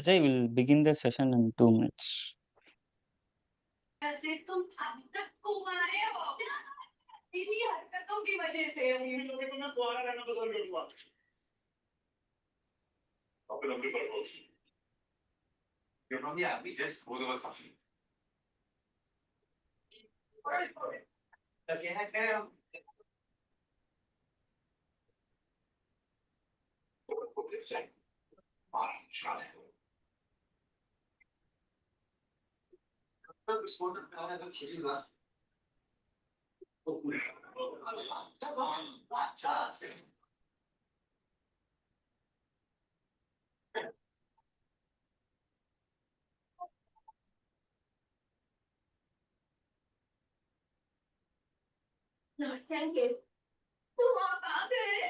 Ajay will begin the session in 2 minutes. तुम अब तक कुंवारे हो इन्हीं हरकतों की वजह से इन लोगों को मैं कुंवारा रहना पसंद करूंगा अपने अपने पर बोल You're from the army, yes, both of us are. Okay, okay. चलेंगे तुम आप आ गए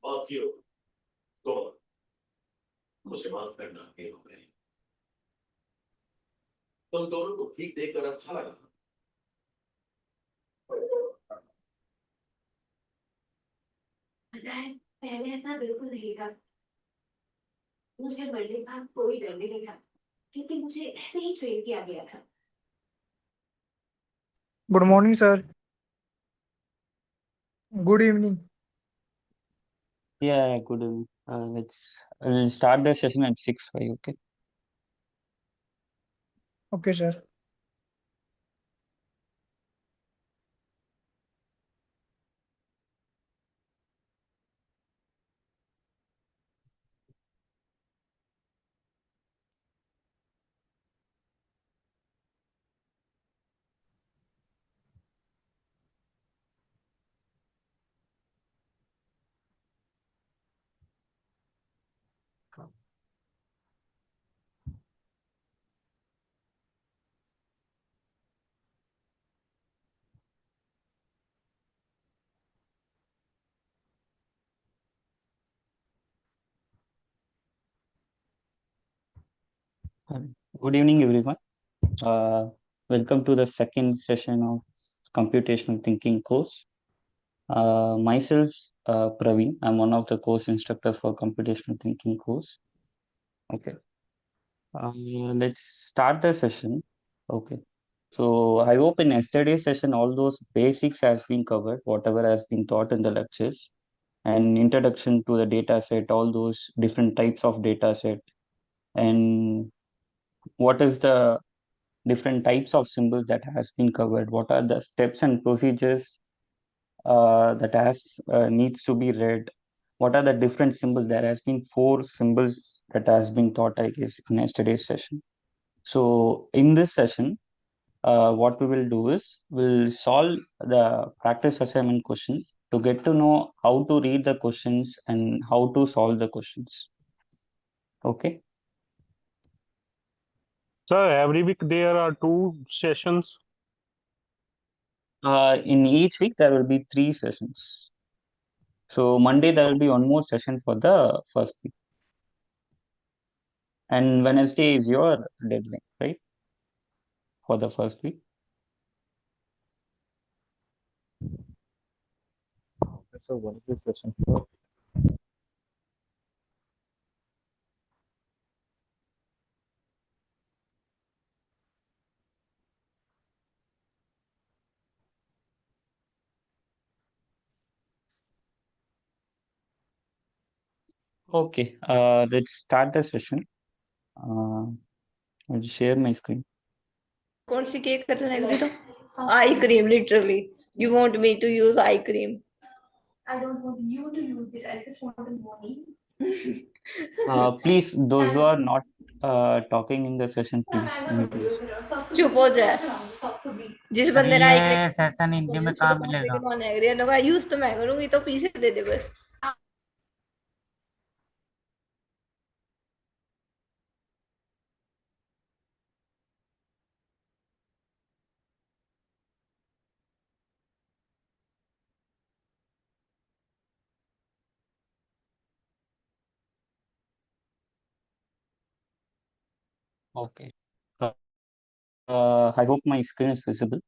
बाकियों तो मुझे माफ करना नहीं हो गए तुम दोनों को ठीक देखकर अच्छा लगा पहले ऐसा बिल्कुल नहीं था मुझे मरने का कोई डर नहीं था क्योंकि मुझे ऐसे ही ट्रेन किया गया था Good morning, sir. Good evening. Yeah, good. We'll start the session at 6:05. Okay. Okay, sir. Good evening, everyone. Uh, Welcome to the second session of computational thinking course. Myself, Praveen. I'm one of the course instructor for computational thinking course. Okay. Let's start the session. Okay. So I hope in yesterday's session all those basics has been covered, whatever has been taught in the lectures, and introduction to the data set, all those different types of data set, and what is the different types of symbols that has been covered, what are the steps and procedures that has needs to be read, what are the different symbols. There has been 4 symbols that has been taught, I guess, in yesterday's session. So in this session, what we will do is we'll solve the practice assignment questions to get to know how to read the questions and how to solve the questions. Okay. Sir, every week there are 2 sessions. In each week there will be 3 sessions. So Monday there will be one more session for the first week, and Wednesday is your deadline, right? For the first week. So what is this session? Okay. Let's start the session. I'll share my screen. कौन सी cake का तो लग तो eye cream literally you want me to use eye cream I don't want you to use it. I just want the money Please, those who are not talking in the session, please mute. चुप हो जाए जिस अरे बंदे ने ये session Hindi में कहाँ मिलेगा? नॉन एग्री होगा यूज तो मैं करूंगी तो पीछे दे दे बस Okay. I hope my screen is visible.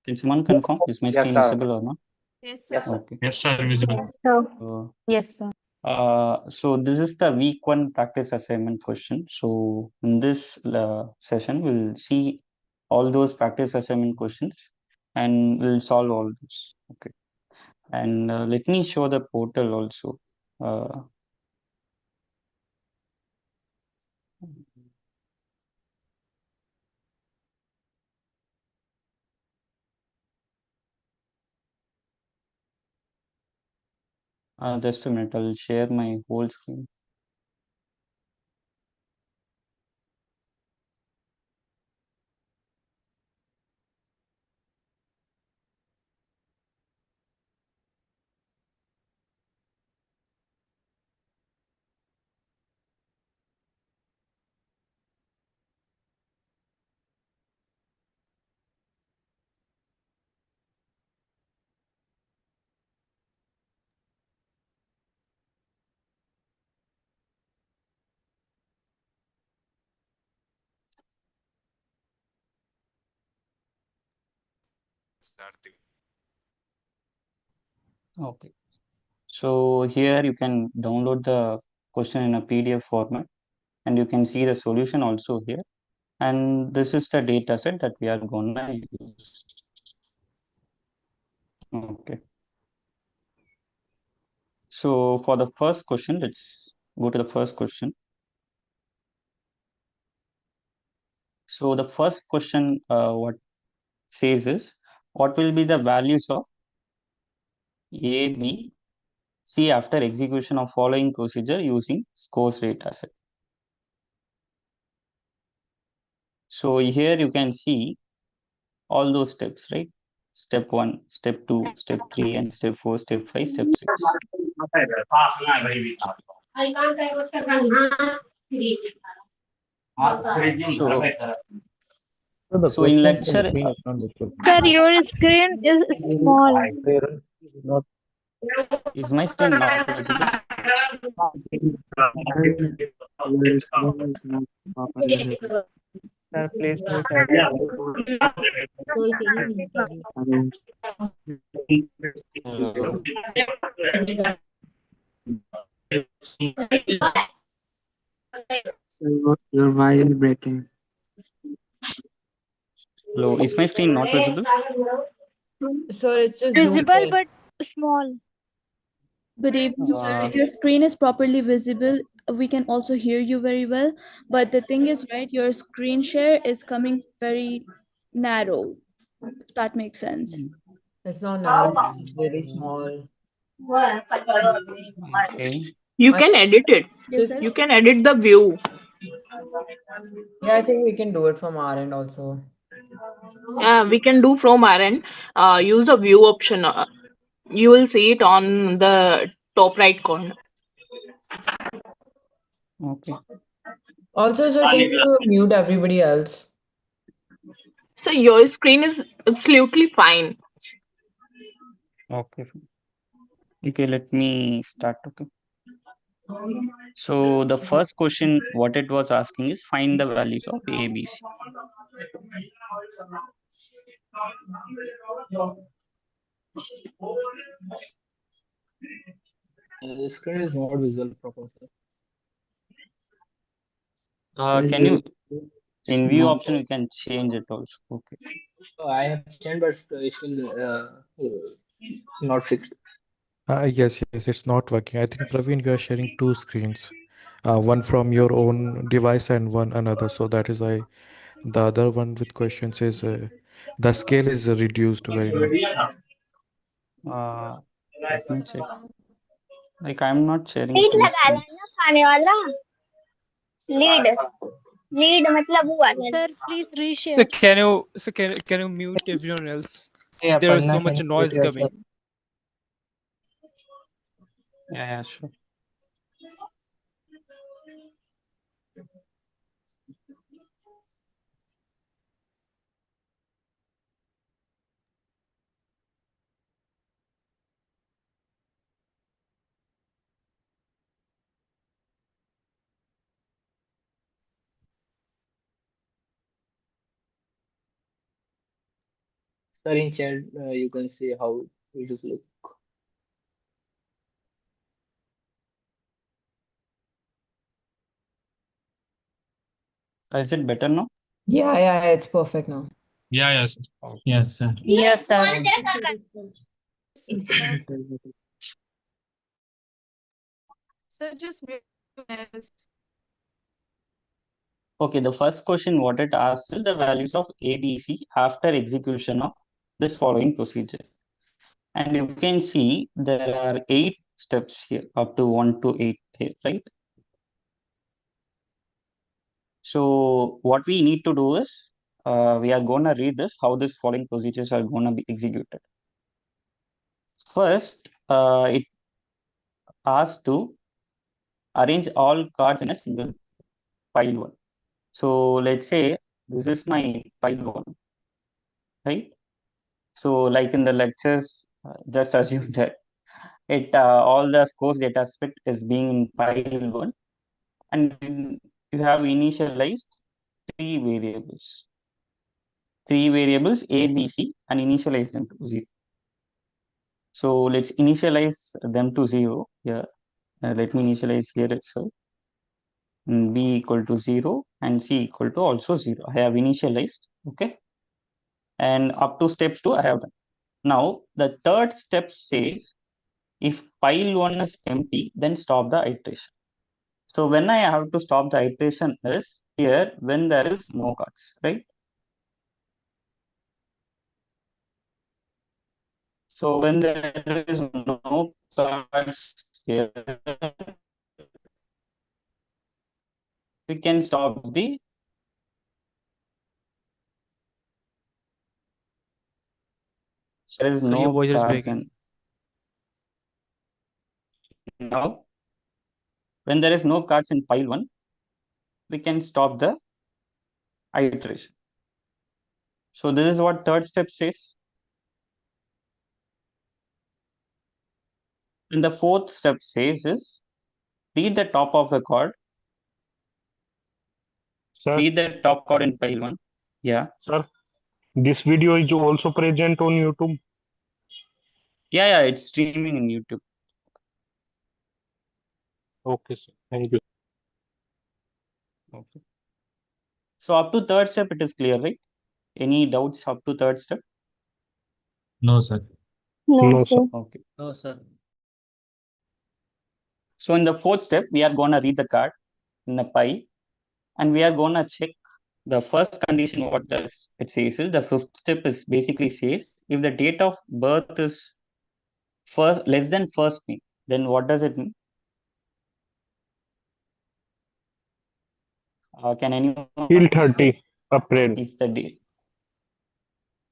Can someone confirm? Is my screen visible or not? Yes, Okay. Yes, sir, visible. So, so this is the week one practice assignment question. So in this session, we'll see all those practice assignment questions and we'll solve all those. Okay. And let me show the portal also. Uh, just a minute, I'll share my whole screen. Okay. So here you can download the question in a PDF format and you can see the solution also here. And this is the data set that we are gonna use. Okay. So for the first question, let's go to the first question. So the first question, what says is, what will be the values of A, B, C after execution of following procedure using scores data set? So here you can see all those steps, right? Step 1, step 2, step 3, and step 4, step 5, step 6. So, So the so in question from the lecture, screen is not visible. Sir, your screen is small. Clearance is not. is my screen not visible? Your screen is not properly visible. Sir, please mute everyone. Hello. Hello. So your voice is breaking. Hello, is my screen not visible? Sir, it's just Zoom Visible thing. but small. Good evening, sir. Uh, Your screen is properly visible. We can also hear you very well. But the thing is, right, your screen share is coming very narrow, if that makes sense. It's not narrow, it's very small. okay. You I can edit it. Yes, this sir. You can edit the view. yeah, I think we can do it from our end also. We can do from our end. Use the view option. You will see it on the top right corner. Okay. Also, sir, can you mute everybody else? So your screen is absolutely fine. Okay. Okay, let me start. Okay. So the first question, what it was asking is find the values of A, B, C. The screen is not visible properly. Can you, in view Small. option, you can change it also. Okay. So I have changed, but still not fixed. Yes, it's not working. I think Praveen, you are sharing two screens, one from your own device and one another. So that is why the other one with questions is the scale is reduced very much. Let me check. Like I'm not sharing lead two लगा screens. लेना खाने वाला lead lead मतलब हुआ Sir, please So reshare. can you mute everyone else? Yeah, There is Aparna, so can much you mute noise yourself? coming. Yeah, sure. Sir, in chat, you can see how it is look. Is it better now? Yeah, it's perfect now. Yeah, yes. Okay. Yes, sir. Yes, sir. So just mute. Okay, the first question what it asks is the values of ABC after execution of this following procedure. And you can see there are 8 steps here, up to 1 to 8 here, right? So what we need to do is, we are going to read this, how this following procedures are going to be executed. First, it asks to arrange all cards in a single file one. So let's say this is my file one, right? So like in the lectures, just assume that it all the scores data set is being in file one, and you have initialized three variables A, B, C, and initialize them to 0. So let's initialize them to 0 here. Let me initialize here itself. And B equal to 0 and C equal to also 0. I have initialized, okay? And up to step 2 I have done. Now the third step says if file 1 is empty, then stop the iteration. So when I have to stop the iteration is here when there is no cards, right? So when there is no cards here, we can stop the there is So your no voice is cards breaking. in now. When there is no cards in file 1, we can stop the iteration. So this is what third step says. And the fourth step says is read the top of the card. Sir, Read the top card in file 1. Yeah. sir, this video is also present on YouTube. Yeah, it's streaming in YouTube. Okay, sir. Thank you. Okay. So up to third step, it is clear, right? Any doubts up to third step? No, sir. No, sir. Okay. No, sir. So in the fourth step, we are going to read the card in a pile, and we are going to check the first condition. What does it says is the fifth step is basically says if the date of birth is first less than first name, then what does it mean? Can anyone Till explain? 30 April. If the date,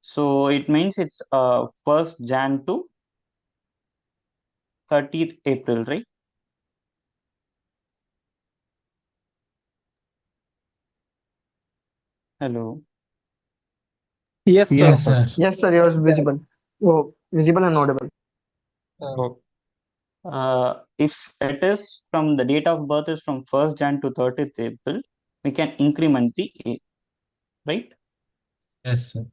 so it means it's 1st Jan to 30th April, right? Hello. Yes, sir. Yes, sir. Yes, sir. Yours visible. Oh, visible and audible. Oh. If it is from the date of birth is from 1st Jan to 30th April, we can increment the A, right? Yes, sir.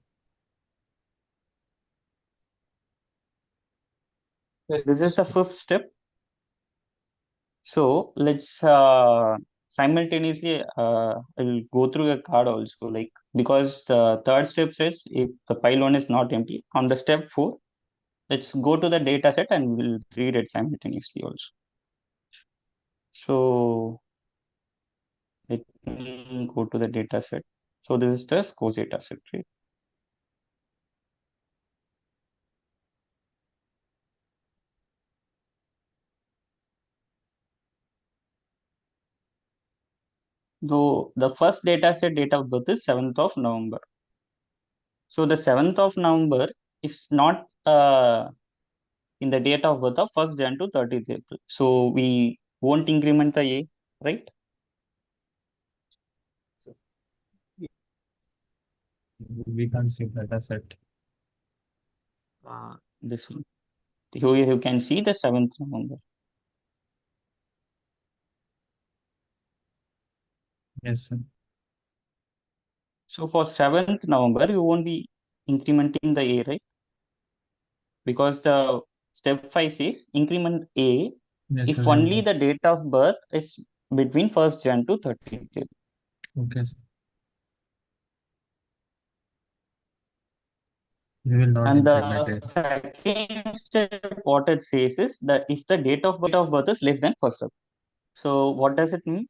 This is the fifth step. So let's simultaneously I'll go through the card also, like because the third step says if the file 1 is not empty. On the step 4, let's go to the data set and we'll read it simultaneously also. So let me go to the data set. So this is the scores data set, right? Though the first data set date of birth is 7th of November. So the 7th of November is not in the date of birth of 1st Jan to 30th April. So we won't increment the A, right? We can't see data set. This one. Here you can see the 7th November. Yes, sir. So for 7th November, you won't be incrementing the A, right? Because the step 5 says increment A Yes, if sir, I only know. the date of birth is between 1st Jan to 30th April. Okay, sir. We will not And increment the it. second step, what it says is that if the date of birth is less than 1st September. So what does it mean?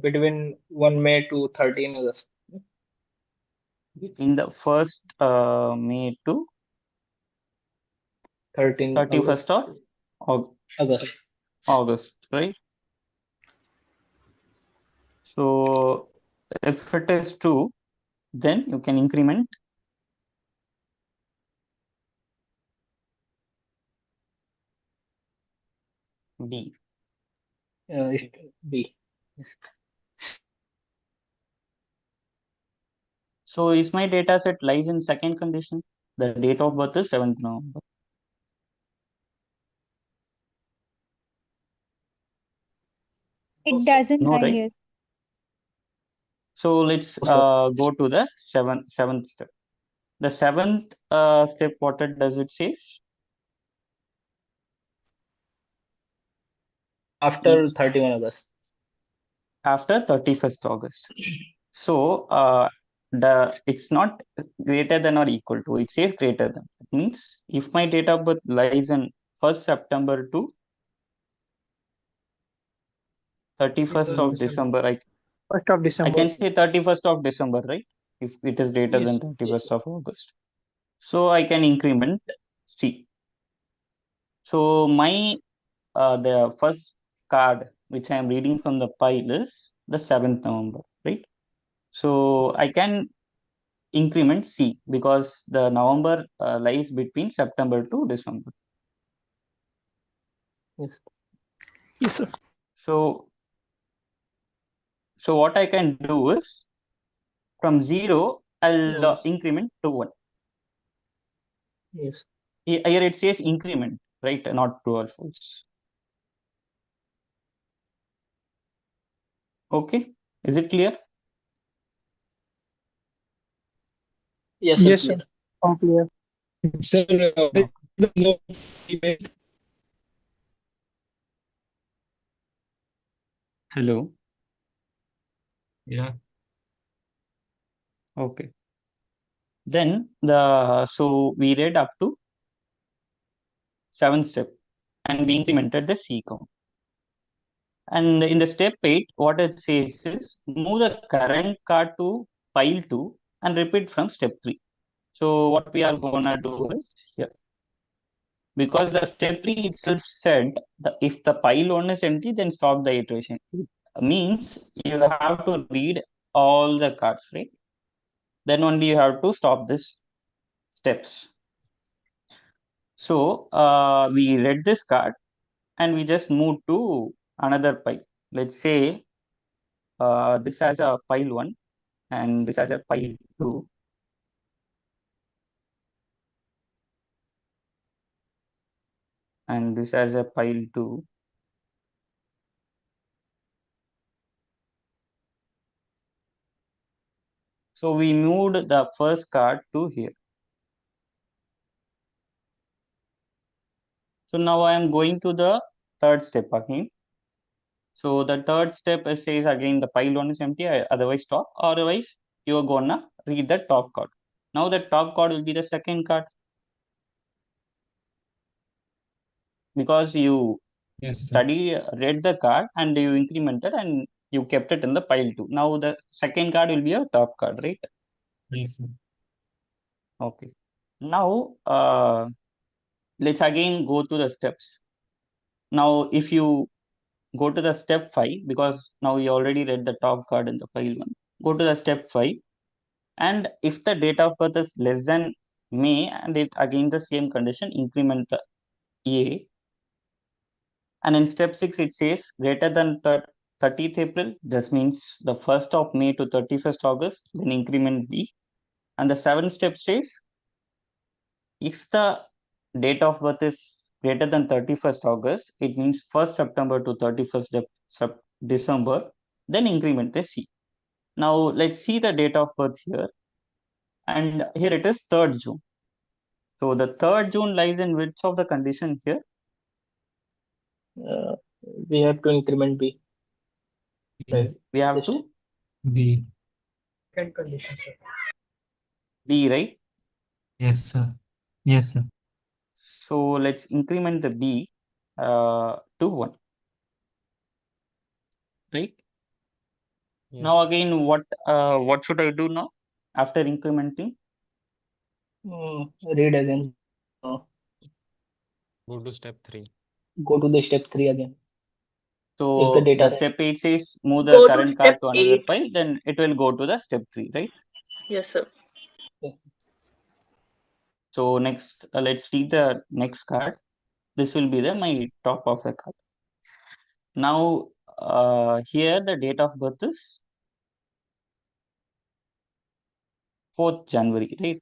Between 1 May to 13 August. In the 1st May to 13 August. 31st of August. August, right? So if it is true, then you can increment B. B. Yes. So is my data set lies in second condition? The date of birth is 7th November. It doesn't No, lie right? here. So let's go to the seventh step. The seventh step, what does it says? After 31 August. After 31st August. So it's not greater than or equal to, it says greater than. It means if my date of birth lies in 1st September to 31st of December, I 1st of December. can say 31st of December, right? If it is greater Yes. than 31st of August. So I can increment C. So my the first card which I am reading from the pile is the 7th November, right? So I can increment C because the November lies between September to December. Yes. Yes, sir. So what I can do is from 0, I'll Yes. increment to 1. Yes. Here it says increment, right? Not true or false. Okay, is it clear? Yes, sir. Yes, Clear. sir. All clear. Sir, no. Hello. Yeah. Okay. Then so we read up to 7th step and we implemented the C count. And in the step 8, what it says is move the current card to pile 2 and repeat from step 3. So what we are gonna do is here, because the step 3 itself said that if the pile 1 is empty, then stop the iteration. It means you have to read all the cards, right? Then only you have to stop this steps. So we read this card and we just move to another pile. Let's say this has a pile 1 and this has a pile 2. And this has a pile 2. So we moved the first card to here. So now I am going to the third step again. So the third step says again the pile 1 is empty, otherwise stop. Otherwise, you are gonna read the top card. Now the top card will be the second card. Because you read the card and you incremented and you kept it in the pile 2. Now the second card will be a top card, right? Yes, sir. Okay. Now let's again go to the steps. Now if you go to the step 5, because now you already read the top card in the file 1. Go to the step 5, and if the date of birth is less than May, and it again the same condition, increment the A. And in step 6, it says greater than 30th April. This means the 1st of May to 31st August, then increment B. And the 7th step says if the date of birth is greater than 31st August, it means 1st September to 31st December, then increment the C. Now let's see the date of birth here. And here it is 3rd June. So the 3rd June lies in which of the condition here? We have to increment B. Right. We have This to B. Second condition, sir. B, right? Yes, sir. Yes, sir. So let's increment the B to 1. Right? Yes. Now again, what should I do now after incrementing? Read again. Go to step 3. Go to the step 3 again. If the So data the set. step 8 says move the Go to current card step to another 8. file, then it will go to the step 3, right? Yes, sir. So next, let's read the next card. This will be my top of the card. Now here the date of birth is 4th January, right?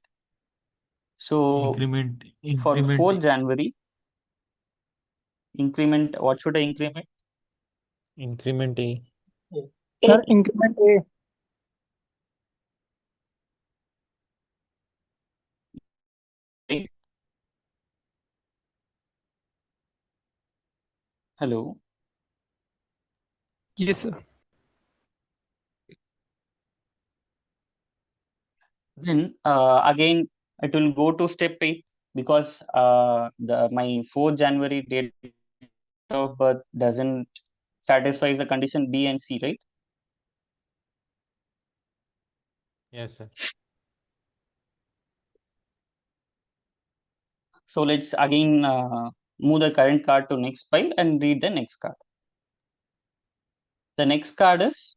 So for 4th January, increment, what should I increment? Increment A. Sir, increment A. Right? Hello. Yes, sir. Then again it will go to step 8, because my 4th January date of birth doesn't satisfy the condition B and C, right? Yes, sir. So let's again move the current card to next file and read the next card. The next card is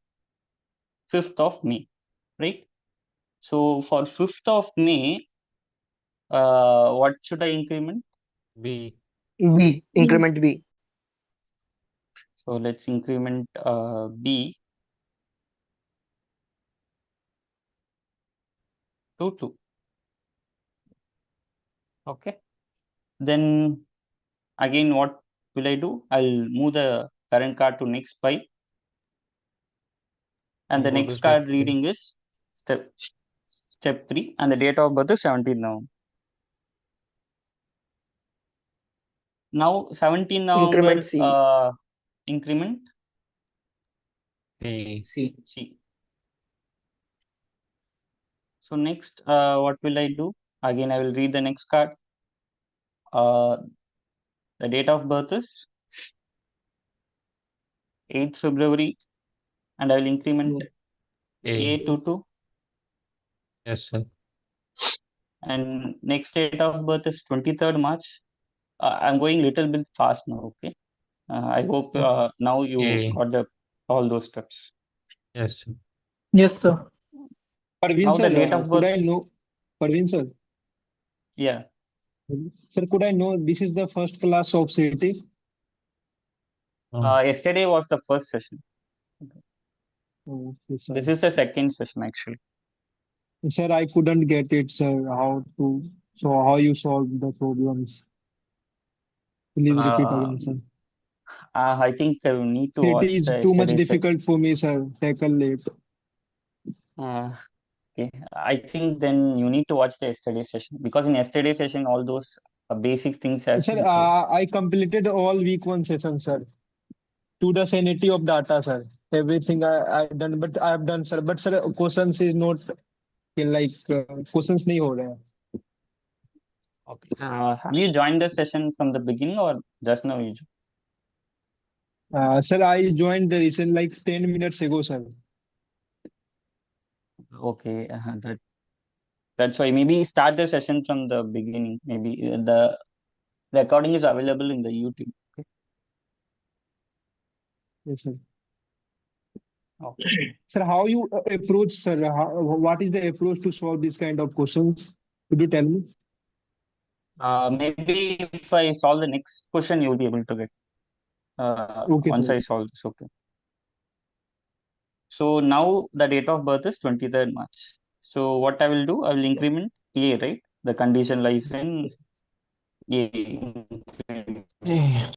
5th of May, right? So for 5th of May, what should I increment? B. B. Increment B. So let's increment B to 2. Okay. Then again, what will I do? I'll move the current card to next file. And the Go to next step card 3. reading is step 3, and the date of birth is 17th November. Now 17th November Increment C. increment C. C. So next, what will I do? Again, I will read the next card. The date of birth is 8th February, and I will increment A to 2. Yes, sir. And next date of birth is 23rd March. I'm going little bit fast now, okay? I hope now you A. got all those steps. Yes, sir. Yes, sir. Parveen Now the sir, date of could birth, I know? Parveen sir, yeah. sir, could I know this is the first class of city? Yesterday was the first session. Oh, yes, sir. This is the second session actually. Sir, I couldn't get it, sir. How you solve the problems? Please repeat again, sir. I think you need to City watch is the too much yesterday difficult for me, sir. Tackle late. Okay, I think then you need to watch the yesterday session, because in yesterday session all those basic things has Sir, been covered. I completed all week one session, sir. To the sanity of data, sir. Everything I done, but I have done, sir. But sir, questions is not like questions नहीं हो रहे हैं. Okay. Have you joined the session from the beginning or just now you joined? Sir, I joined the recent like 10 minutes ago, sir. Okay, that's why maybe start the session from the beginning. Maybe the recording is available in the YouTube. Okay. Yes, sir. Okay. Sir, how you approach, sir? What is the approach to solve this kind of questions? Could you tell me? Maybe if I solve the next question, you'll be able to get Okay, once sir. I solve this. Okay. So now the date of birth is 23rd March. So what I will do, I will increment A, right? The condition lies in A. A.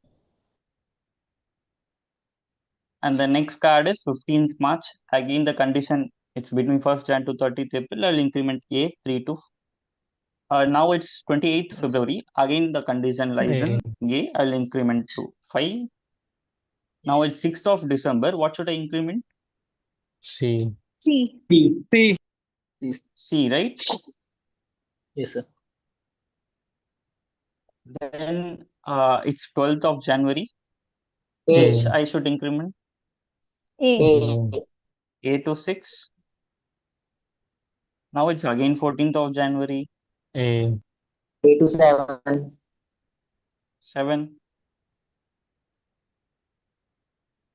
And the next card is 15th March. Again, the condition, it's between 1st Jan to 30th April. I will increment A 3 to. Now it's 28th February. Again, the condition lies in A. I will increment to 5. Now it's 6th of December. What should I increment? C. C. C. C, right? Yes, sir. Then it's 12th of January. A. Which I should increment? A. A to 6. Now it's again 14th of January. A. A to 7. 7.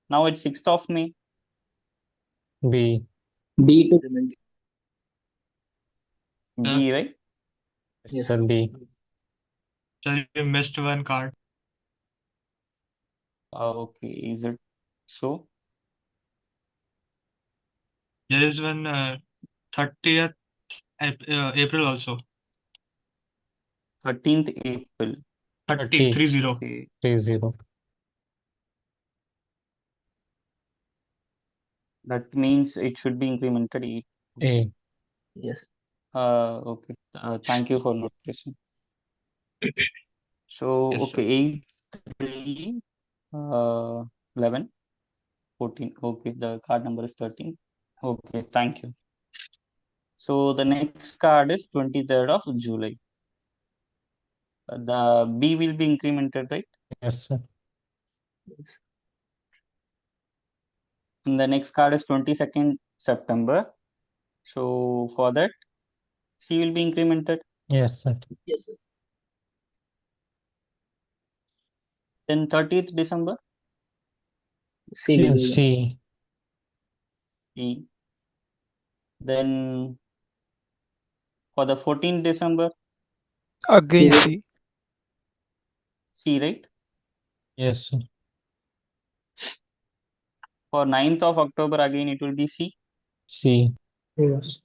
Now it's 6th of May. B. B to B, right? Yes, Sir, B. Sir, you missed one card. Okay, is it so? There is one 30th April also. 13th April. 30, 30. Okay. 30. That means it should be incremented 8. A. yes. Okay. Thank you for noticing. So, Yes, sir. okay, 8, 3, 11, 14. Okay, the card number is 13. Okay, thank you. So, the next card is 23rd of July. The B will be incremented, right? Yes, sir. And the next card is 22nd September. So, for that, C will be incremented. Yes, sir. Yes, sir. Then 30th December, C will be C. E. Then for the 14th December, Again C. C, right? Yes, sir. For 9th of October, again it will be C. C. Yes.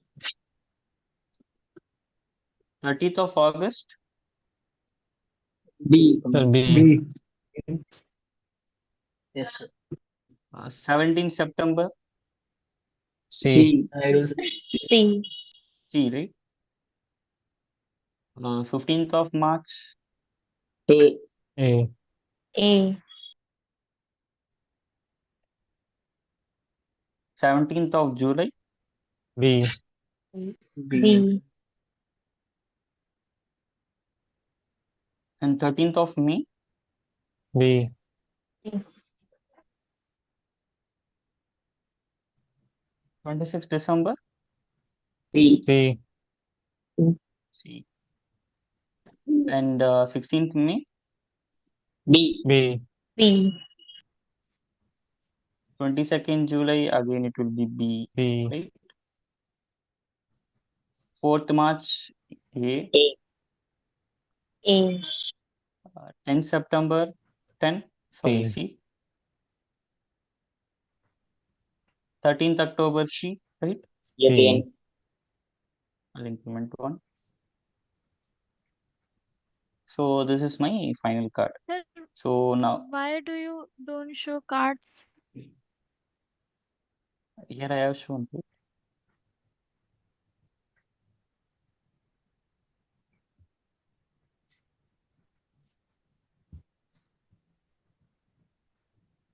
30th of August, B. Sir, B. B. Yes, sir. 17th September, C. C. I will C. C, right? 15th of March, A. A. A. 17th of July, B. B. and 13th of May, B. 26th December, C. C. C, and 16th May, B. B. B. 22nd July, again it will be B, B. right? 4th March, A, A. 10th September, 10, sorry, C. C, 13th October, C, right? B. I'll implement 1. So this is my final card. Sir, So now why do you don't show cards? here I have shown. Right?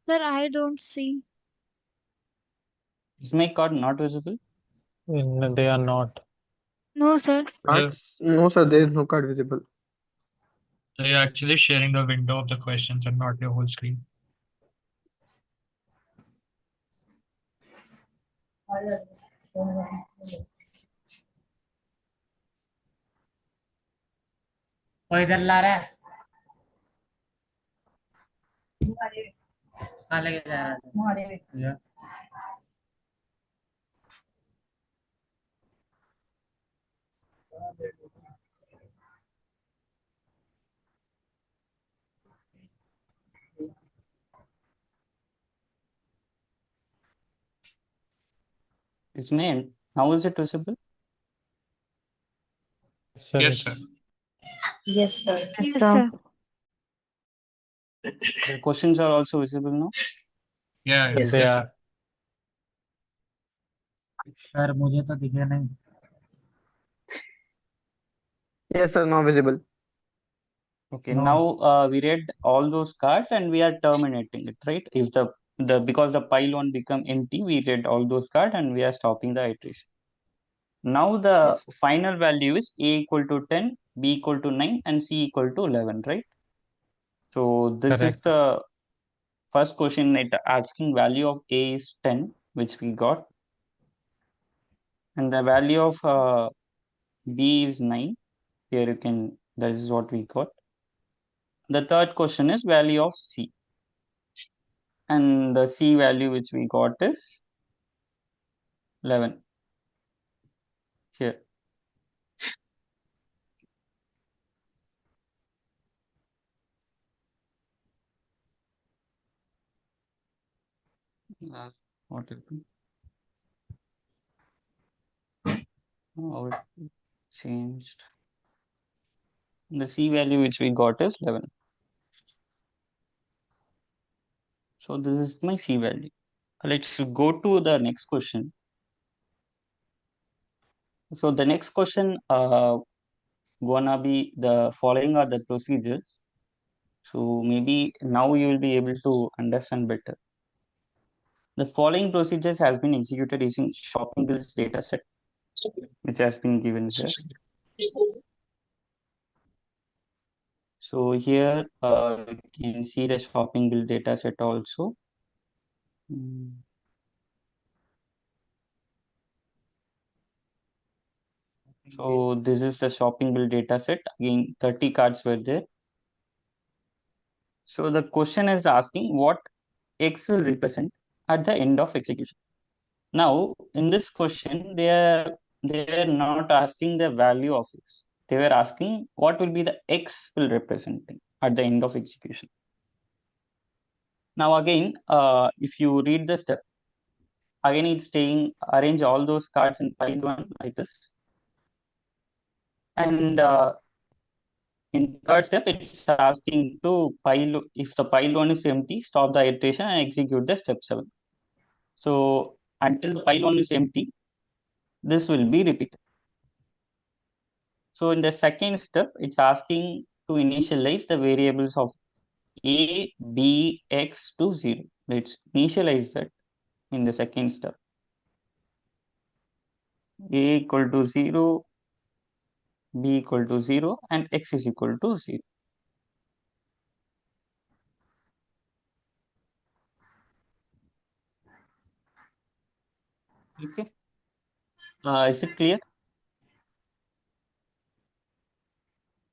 Sir, I don't see. Is my card not visible? No, they are not. No, sir. Cards? No, sir, there is no card visible. So you're actually sharing the window of the questions and not your whole screen. वो इधर ला रहा है Yeah. Ismail, how is it visible? Sir, Yes, sir. Yes, sir. Yes, sir. The questions are also visible now? Yeah, Yes, yes, they yes, are. Sir मुझे तो दिखे नहीं. Yes, sir. Now visible. Okay, No. now we read all those cards and we are terminating it, right? If the because the pile one become empty, we read all those cards and we are stopping the iteration. Now the Yes. final value is A equal to 10, B equal to 9, and C equal to 11, right? So this is Correct. the first question. It asking value of A is 10, which we got, and the value of B is 9. Here you can, that is what we got. The third question is value of C, and the C value which we got is 11 here. What it be? How it changed? The C value which we got is 11. So this is my C value. Let's go to the next question. So the next question gonna be the following are the procedures. So maybe now you will be able to understand better. The following procedures has been executed using shopping bills dataset, which has been given here. So here you can see the shopping bill dataset also. So this is the shopping bill dataset. Again, 30 cards were there. So the question is asking what X will represent at the end of execution. Now, in this question, they are not asking the value of X. They were asking what will be the X will representing at the end of execution. Now again, if you read the step, again it's saying arrange all those cards in pile one like this. And in third step, it's asking to pile, if the pile one is empty, stop the iteration and execute the step 7. So until the pile one is empty, this will be repeated. So in the second step, it's asking to initialize the variables of A, B, X to 0. Let's initialize that in the second step. A equal to 0, B equal to 0, and X is equal to 0. Okay. Is it clear?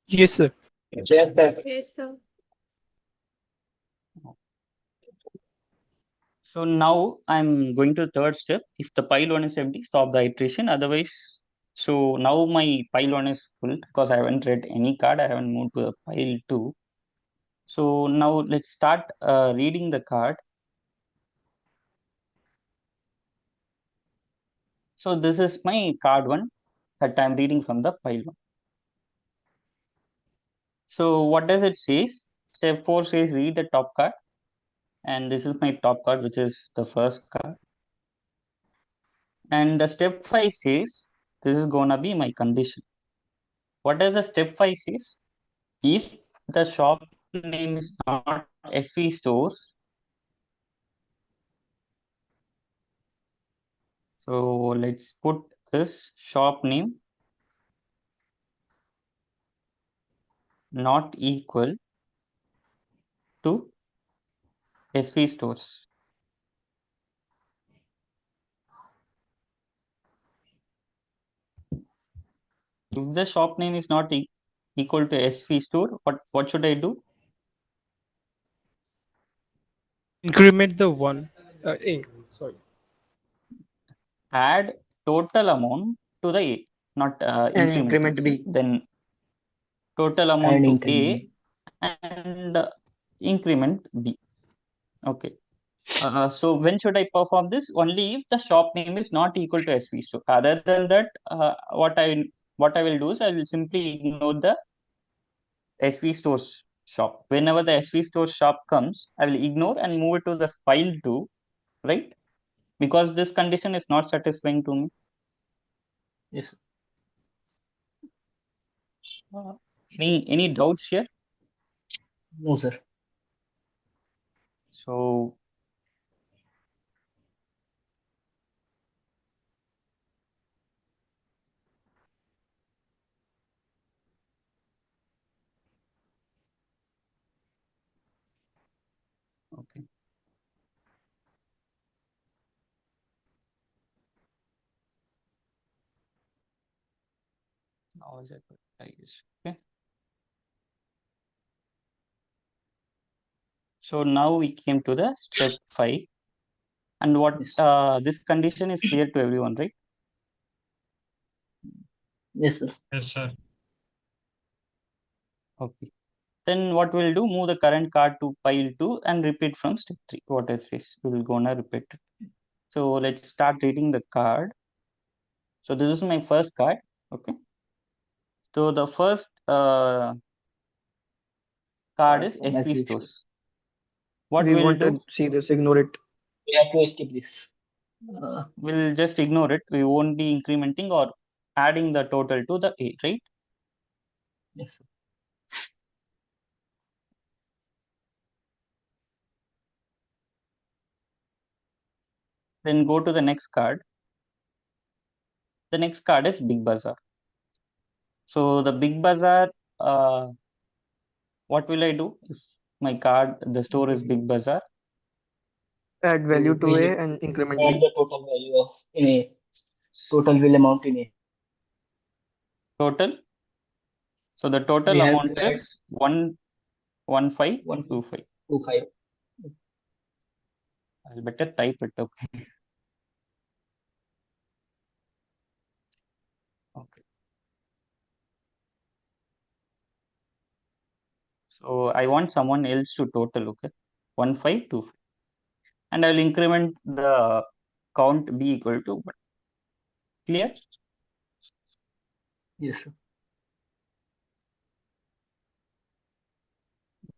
Yes, sir. Yes, sir. Yes, sir. So now I'm going to the third step. If the pile one is empty, stop the iteration. Otherwise, so now my pile one is full because I haven't read any card. I haven't moved to the pile 2. So now let's start reading the card. So this is my card 1 that I'm reading from the pile 1. So what does it says? Step 4 says read the top card. And this is my top card, which is the first card. And the step 5 says this is gonna be my condition. What does the step 5 says? If the shop name is not SV stores, so let's put this shop name not equal to SV stores. If the shop name is not equal to SV store, what should I do? Increment the one. A. Sorry. Add total amount to the A, not And incrementing. increment B. Then total amount And to increment. A and increment B. Okay. So when should I perform this? Only if the shop name is not equal to SV. So other than that, what I will do is I will simply ignore the SV stores shop. Whenever the SV store shop comes, I will ignore and move it to the file 2, right? Because this condition is not satisfying to me. Yes. Any doubts here? No, sir. So okay. Now is it okay. So now we came to the step 5, and what this condition is clear to everyone, right? Yes, sir. Yes, sir. Okay. Then what we'll do, move the current card to pile 2 and repeat from step 3. What it says, we will gonna repeat it. So let's start reading the card. So this is my first card. Okay. So the first card is SV stores. What We we'll want do? to see this, ignore it. We have to skip this. We'll just ignore it. We won't be incrementing or adding the total to the A, right? Yes, sir. Then go to the next card. The next card is Big Bazaar. So the Big Bazaar, what will I do if my card, the store is Big Bazaar? Add value to A and increment B. The total value of in A. Total will amount in A. Total. So the total We have amount to add is 11525. 25. I'll better type it. Okay. Okay. So I want someone else to total. Okay. 1525. And I will increment the count be equal to 1. Clear? Yes, sir.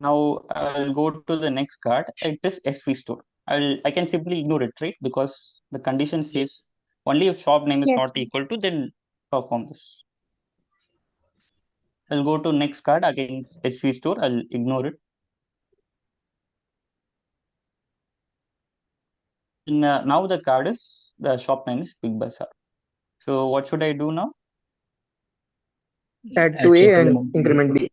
Now I'll go to the next card. It is SV store. I can simply ignore it, right? Because the condition says only if shop name is Yes, not sir. equal to, then perform this. I'll go to next card again, SV store. I'll ignore it. And, now the card is, the shop name is Big Bazaar. So what should I do now? Add to A and increment B.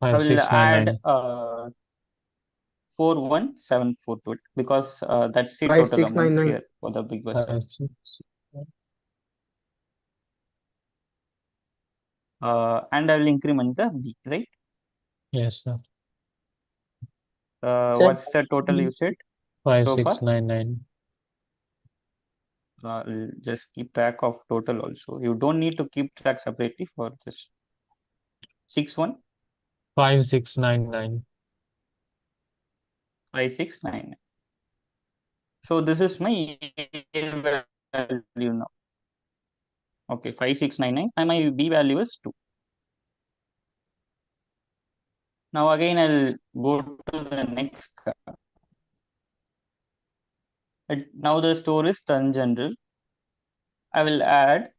I will 5699. add 4174 to it, because that's the total amount 5699. here for the Big Bazaar. And I will increment the B, right? Yes, sir. What's the total you said so far? 5699. I'll just keep track of total also. You don't need to keep track separately for this. 61 5699. 5699. So this is my A value now. Okay, 5699, and my B value is 2. Now again I'll go to the next card. Now the store is Sun General. I will add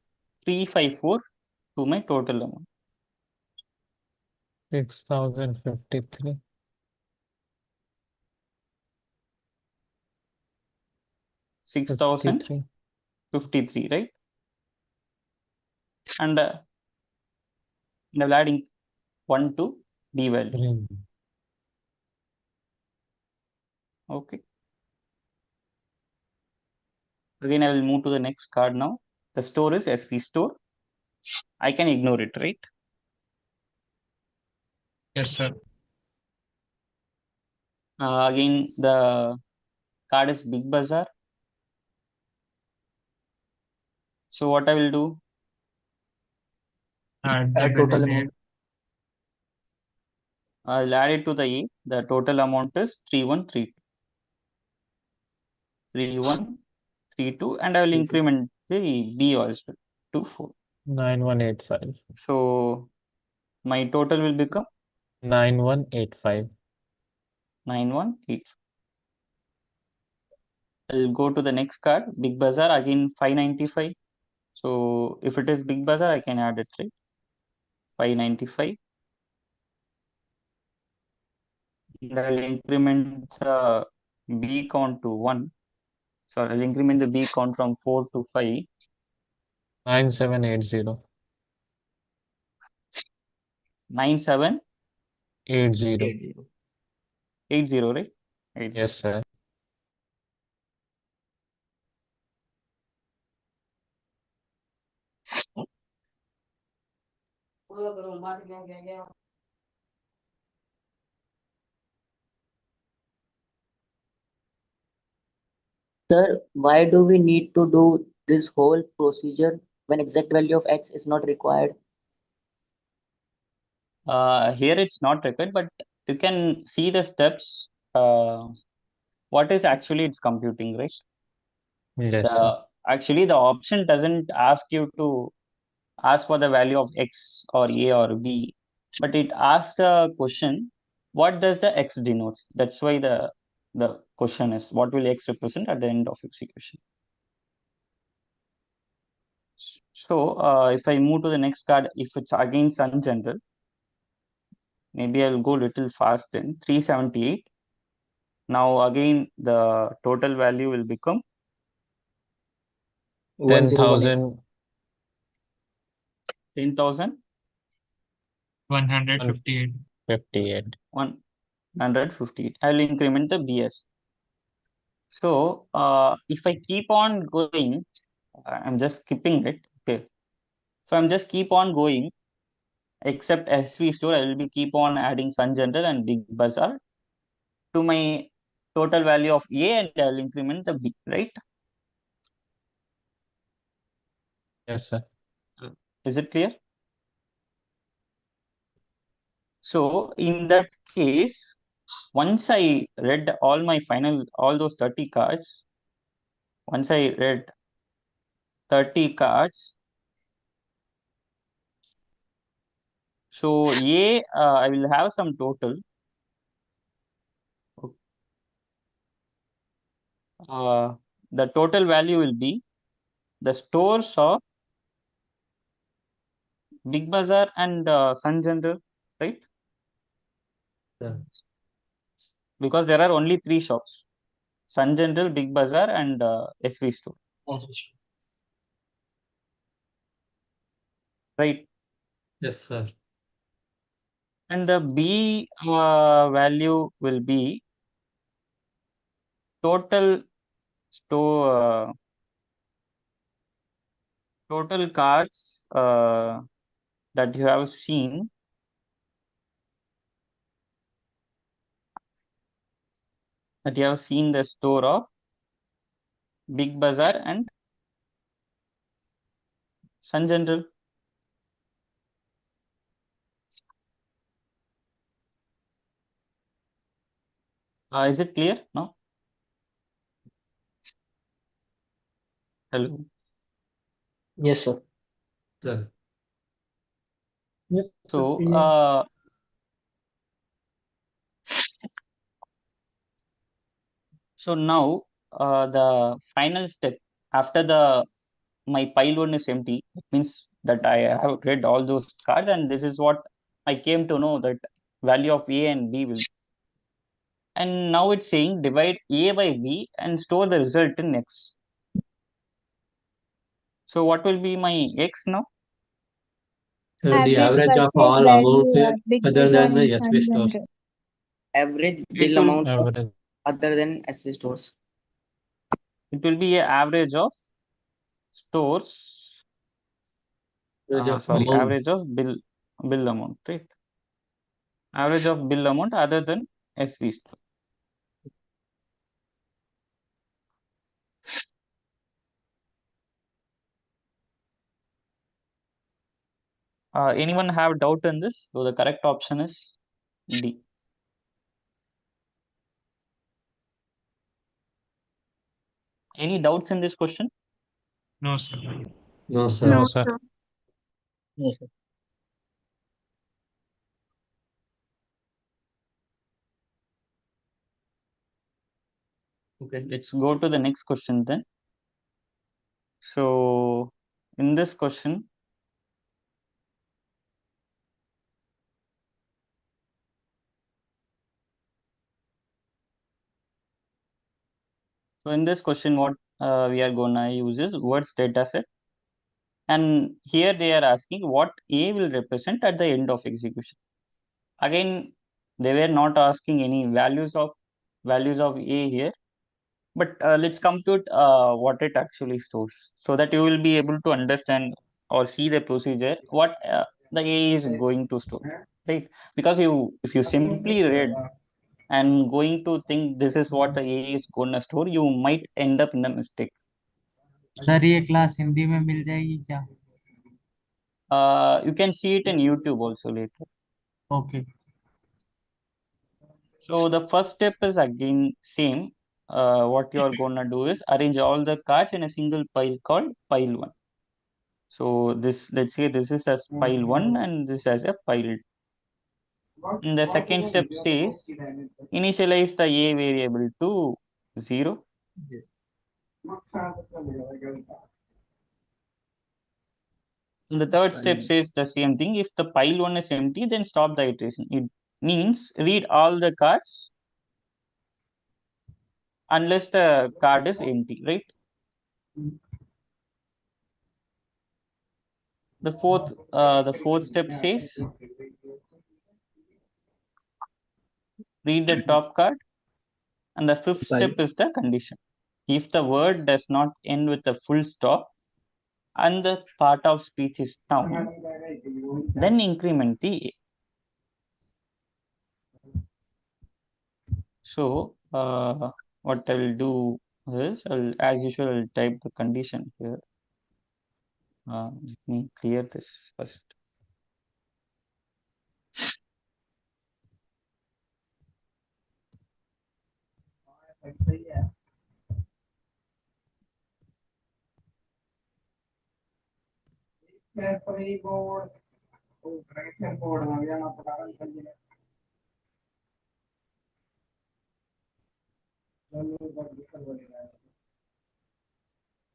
354 to my total amount. 6053. 6053, right? And I will adding 1 to B value. Okay. Again, I will move to the next card now. The store is SV store. I can ignore it, right? Yes, sir. Again, the card is Big Bazaar. So what I will do? Add the Add bill total in A. amount. I'll add it to the A. The total amount is 3132. 3132, and I will increment the B also to 4. 9185. So my total will become 9185. 9185. I'll go to the next card, Big Bazaar, again 595. So if it is Big Bazaar, I can add it, right? 595. And I'll increment the B count to 1. So I'll increment the B count from 4 to 5. 9780. 9780, 80. 80, right? 80. Yes, sir. Sir, why do we need to do this whole procedure when exact value of x is not required? Here it's not required, but you can see the steps. What is actually it's computing, right? Yes, sir. Actually, the option doesn't ask you to ask for the value of x or a or b, but it asks the question, what does the x denotes? That's why the question is, what will x represent at the end of execution? So if I move to the next card, if it's again Sun General, maybe I'll go little fast then, 378. Now again, the total value will become 10,018. 10,000. 158. 58. 158. I'll increment the BS. So if I keep on going, I'm just skipping it. Okay. So I'm just keep on going, except SV store, I will be keep on adding Sun General and Big Bazaar to my total value of A, and I'll increment the B, right? Yes, sir. Is it clear? So in that case, once I read all those 30 cards, once I read 30 cards, so A, I will have some total. The total value will be the stores of Big Bazaar and Sun General, right? Because there are only 3 shops: Sun General, Big Bazaar, and SV store, right? Yes, sir. And the B value will be total store total cards that you have seen the store of Big Bazaar and Sun General. Is it clear now? Hello. Yes, sir. Sir. Yes. So so now the final step after my pile 1 is empty, it means that I have read all those cards, and this is what I came to know, that value of A and B will. And now it's saying divide A by B and store the result in X. So what will be my X now? So the Average average of purchase all amounts value at Big other Bazaar than and the SV Sun stores. General. Average It bill will amount Average. other than SV stores. it will be a average of stores. Amount. Average of bill amount, right? Average of bill amount other than SV store. Anyone have doubt in this? So the correct option is D. Any doubts in this question? No, sir. No, sir. No, sir. No, sir. Okay, let's go to the next question then. So in this question, what we are gonna use is words dataset, and here they are asking what A will represent at the end of execution. Again, they were not asking any values of A here, but let's compute what it actually stores, so that you will be able to understand or see the procedure what the A is going to store, right? Because if you simply read and going to think this is what the A is gonna store, you might end up in a mistake. Sir ये class Hindi में मिल जाएगी क्या? You can see it in YouTube also later. Okay. So the first step is again same. What you are gonna do is arrange all the cards in a single pile called pile 1. So this, let's say this is as pile 1 and this as a pile. And the second step says initialize the A variable to 0. And the third step says the same thing. If the pile 1 is empty, then stop the iteration. It means read all the cards unless the card is empty, right? The fourth step says read the top card, and the fifth step is the condition. If the word does not end with a full stop and the part of speech is noun, then increment the A. So what I will do is, as usual, I'll type the condition here. Let me clear this first.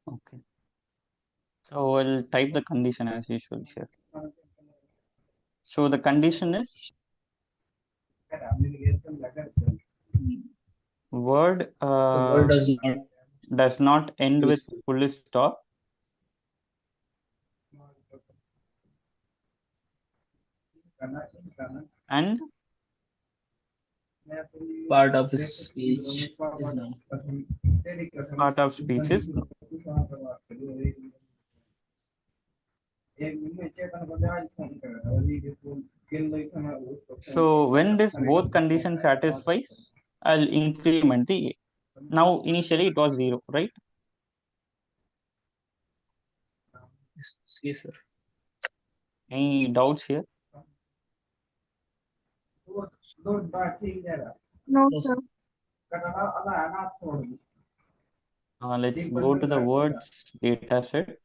Okay. So I'll type the condition as usual here. So the condition is word Word does not end with full stop and part of speech is noun. part of speech is no. So when this both conditions satisfies, I'll increment the A. Now initially it was 0, right? Yes, sir. Any doubts here? No, sir. Let's go to the words data set.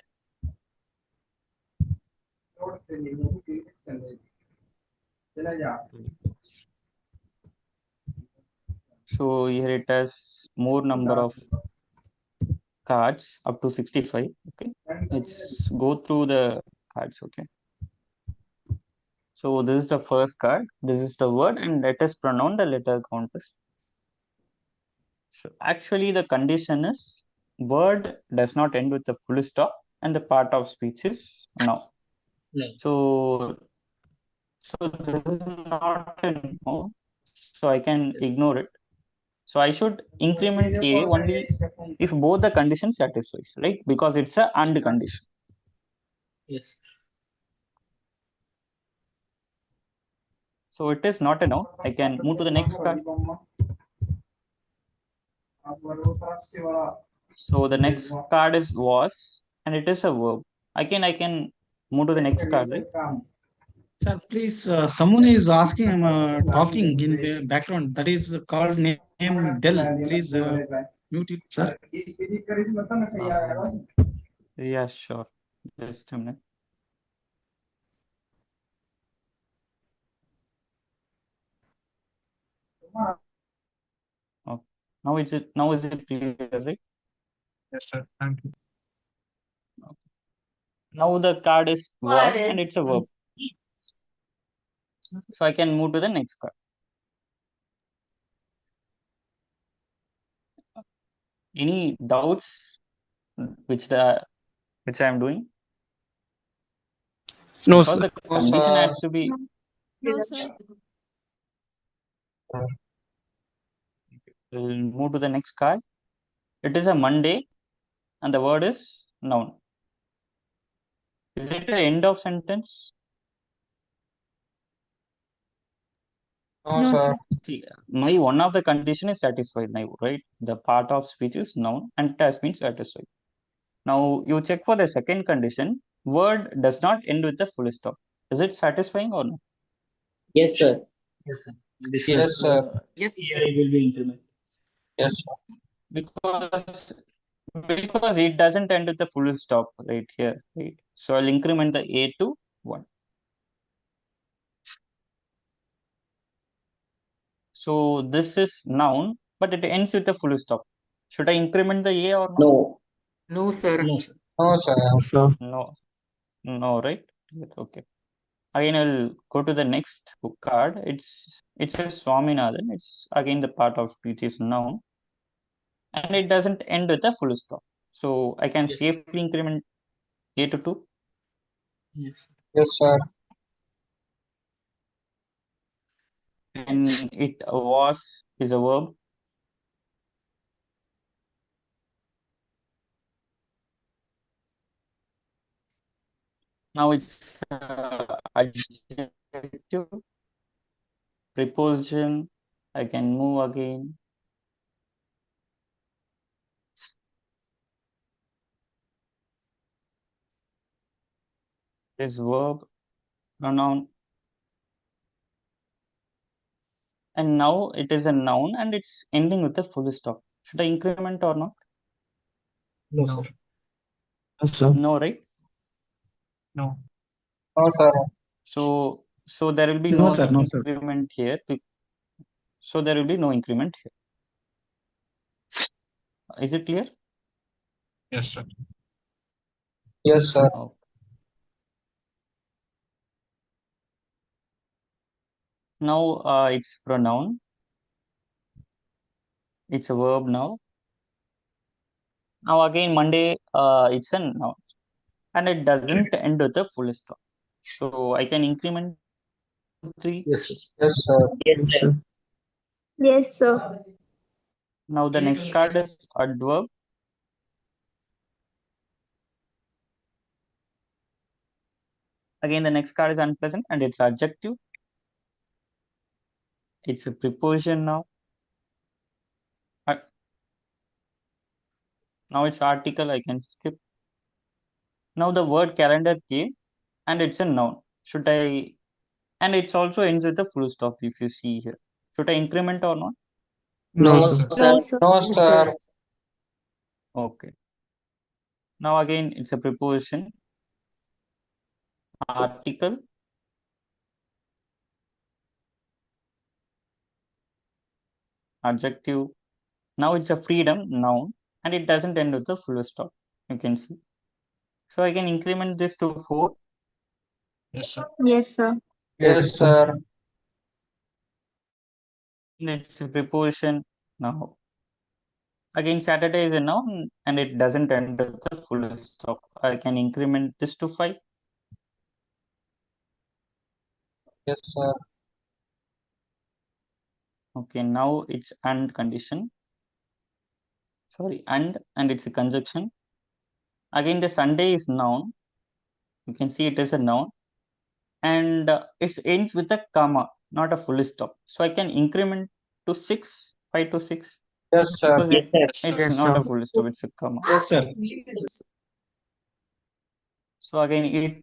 So here it has more number of cards up to 65. Okay, let's go through the cards. Okay, so this is the first card, this is the word, and let us pronounce the letter counters. So actually the condition is word does not end with a full stop and the part of speech is noun. So this is not a noun, so I can ignore it. So I should increment A only if both the conditions satisfies, right? Because it's a and condition. Yes. So it is not a noun. I can move to the next card. So the next card is was, and it is a verb. I can move to the next card, right? Sir, please, someone is asking, talking in the background. That is called name Dell. Please mute it, sir. Yeah, sure. Just a minute. Okay. Now is it clear, right? Yes, sir. Thank you. Now the card is was and it's a verb. So I can move to the next card. Any doubts which I am doing? No, Because sir. the condition has to be No, sir. we'll move to the next card. It is a Monday and the word is noun. Is it the end of sentence? No, sir. See, my one of the condition is satisfied now, right? The part of speech is noun and it has been satisfied. Now you check for the second condition. Word does not end with the full stop. Is it satisfying or no? Yes, sir. Yes, sir. This Yes, is sir. Yes, here it will be implemented. yes, sir. Because it doesn't end with the full stop right here, right? So I'll increment the A to 1. So this is noun, but it ends with a full stop. Should I increment the A or not? No. No, sir. No, sir. No, sir. No, no, right? Okay. Again, I'll go to the next card. It says Swaminathan. It's again the part of speech is noun, and it doesn't end with a full stop. So I can Yes. safely increment A to 2. Yes. Yes, sir. And it was is a verb. Now it's adjective, preposition. I can move again. This verb, pronoun, and now it is a noun and it's ending with a full stop. Should I increment or not? No, No. sir. Yes, sir. No, right? No. No, sir. So there will be No, no sir. No, sir. increment here. So there will be no increment here. Is it clear? Yes, sir. Yes, sir. Oh. Now it's pronoun. It's a verb now. Now again Monday, it's a noun, and it doesn't end with a full stop. So I can increment 3. Yes, sir. Yes, sir. Yes, sir. Yes, sir. Now the next card is adverb. Again, the next card is unpleasant and it's adjective. It's a preposition now. Now it's article, I can skip. Now the word calendar came and it's a noun. Should I, and it's also ends with a full stop if you see here. Should I increment or not? No, No, sir. sir. No, sir. No, sir. Okay. Now again, it's a preposition. Article. Adjective. Now it's a freedom noun and it doesn't end with a full stop. You can see. So I can increment this to 4. Yes, sir. Yes, sir. Yes, sir. It's a preposition now. Again, Saturday is a noun and it doesn't end with a full stop. I can increment this to 5. Yes, sir. Okay, now it's and condition. Sorry, and it's a conjunction. Again, the Sunday is noun. You can see it is a noun. And it ends with a comma, not a full stop. So I can increment to 6, 5 to 6. Yes, sir. Because it's Yes, not a full stop, it's a comma. Yes, sir. So again,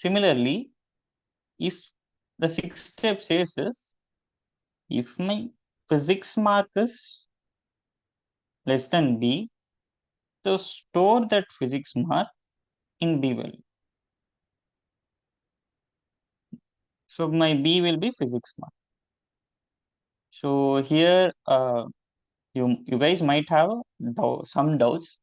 Similarly, if the sixth step says is, if my physics mark is less than B, so store that physics mark in B value. So my B will be physics mark. So here you guys might have some doubts.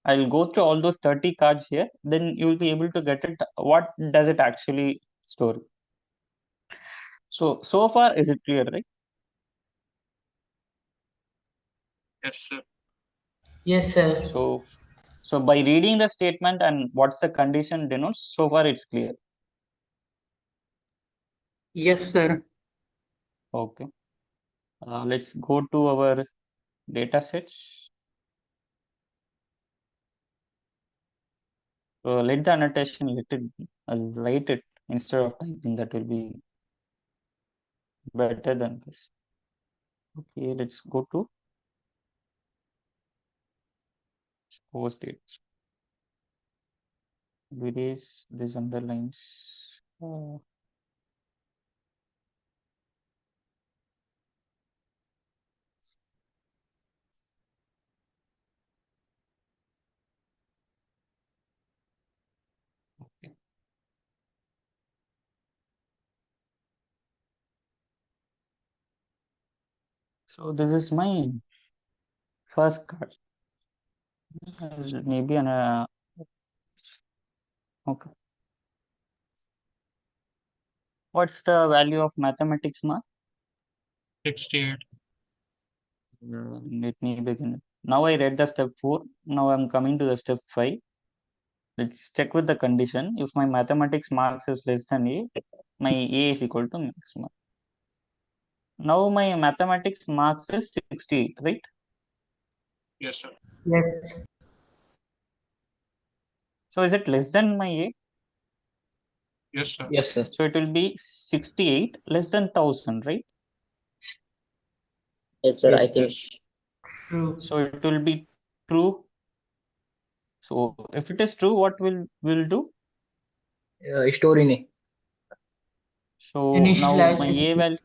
I'll go through all those 30 cards here, then you will be able to get it. What does it actually store? So far, is it clear, right? Yes, sir. Yes, sir. So by reading the statement and what's the condition denotes, so far it's clear. Yes, sir. Okay. Let's go to our data sets. Let the annotation, I'll write it instead of typing. That will be better than this. Okay, let's go to post dates. Erase these underlines. Okay. So this is my first card. Maybe an okay. What's the value of mathematics mark? 68. Let me begin. Now I read the step 4. Now I'm coming to the step 5. Let's check with the condition. If my mathematics marks is less than A, my A is equal to max mark. Now my mathematics marks is 68, right? Yes, sir. Yes. So is it less than my A? Yes, sir. Yes, sir. So it will be 68 less than 1000, right? Yes, sir. I Yes, think Yes. true. So it will be true. So if it is true, what will do? Store in A. So now Initialize my with A A. value.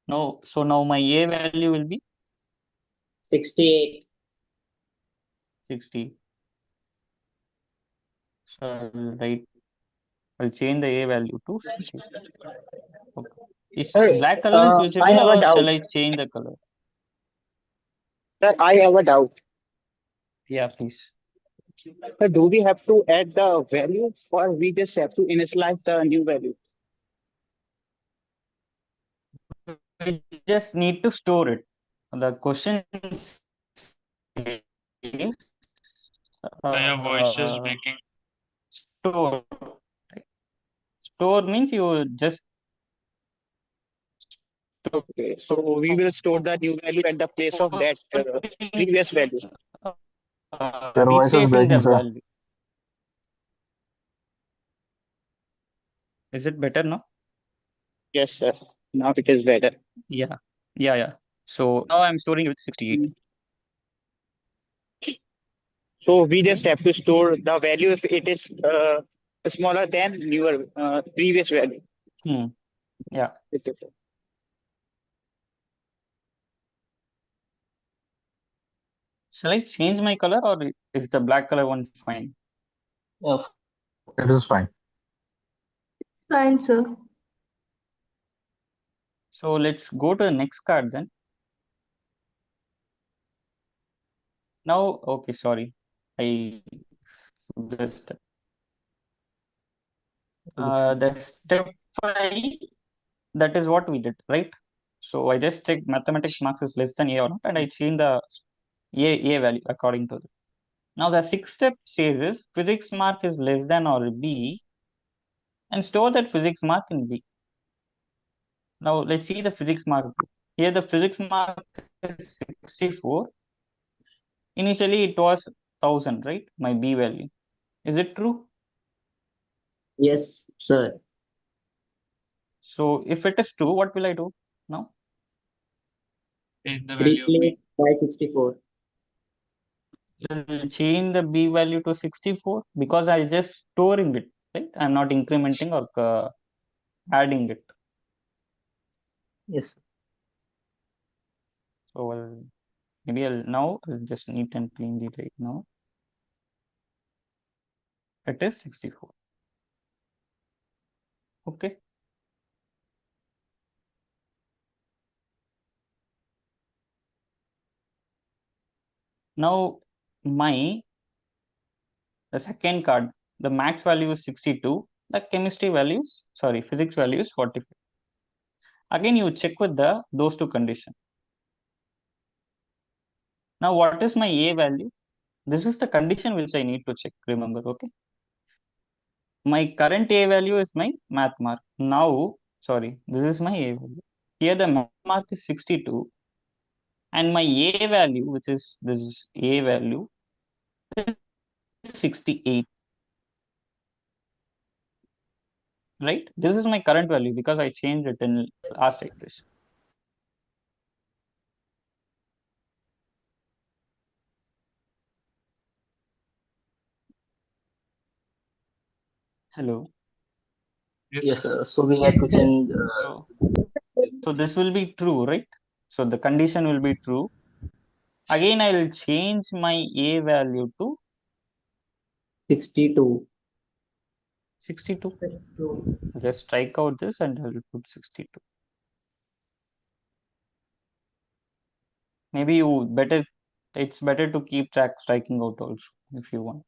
No. So now my A value will be 68. 60. So I'll change the A value to 60. Okay. Is Sir, black color is I visible have a or doubt. shall I change the color? Sir, I have a doubt. Yeah, please. Sir, do we have to add the value or we just have to initialize the new value? We just need to store it. The question is Your voice is uh, breaking. store. Right? Store means you just Okay, so we will store the new value at the place of that previous value. Your voice is replacing the breaking, sir. value. Is it better now? Yes, sir. Now it is better. Yeah. So now I'm storing it with 68. So we just have to store the value if it is smaller than your previous value. Yeah. Shall I change my color or is the black color one fine? It is fine. Fine, sir. So let's go to the next card then. Now, okay, sorry. I just the step 5, that is what we did, right? So I just checked mathematics marks is less than A or not, and I change the A value according to that. Now the sixth step says is physics mark is less than or B and store that physics mark in B. Now let's see the physics mark. Here the physics mark is 64. Initially it was 1000, right? My B value. Is it true? Yes, sir. So if it is true, what will I do now? Change the value of B. Replace by 64. I'll change the B value to 64 because I just storing it. right? I'm not incrementing or adding it. Yes. So I'll just neat and cleanly right now. It is 64. Okay. Now the second card, the max value is 62. The physics value is 45. Again, you check with those two conditions. Now, what is my A value? This is the condition which I need to check, remember, okay? My current A value is my math mark. This is my A value. Here the math mark is 62 and my A value, which is this A value, is 68. Right? This is my current value because I changed it in last iteration. Hello. Yes, sir. So we have to change. So this will be true, right? So the condition will be true. Again, I will change my A value to 62. 62. Just strike out this and I will put 62. Maybe it's better to keep striking out also if you want.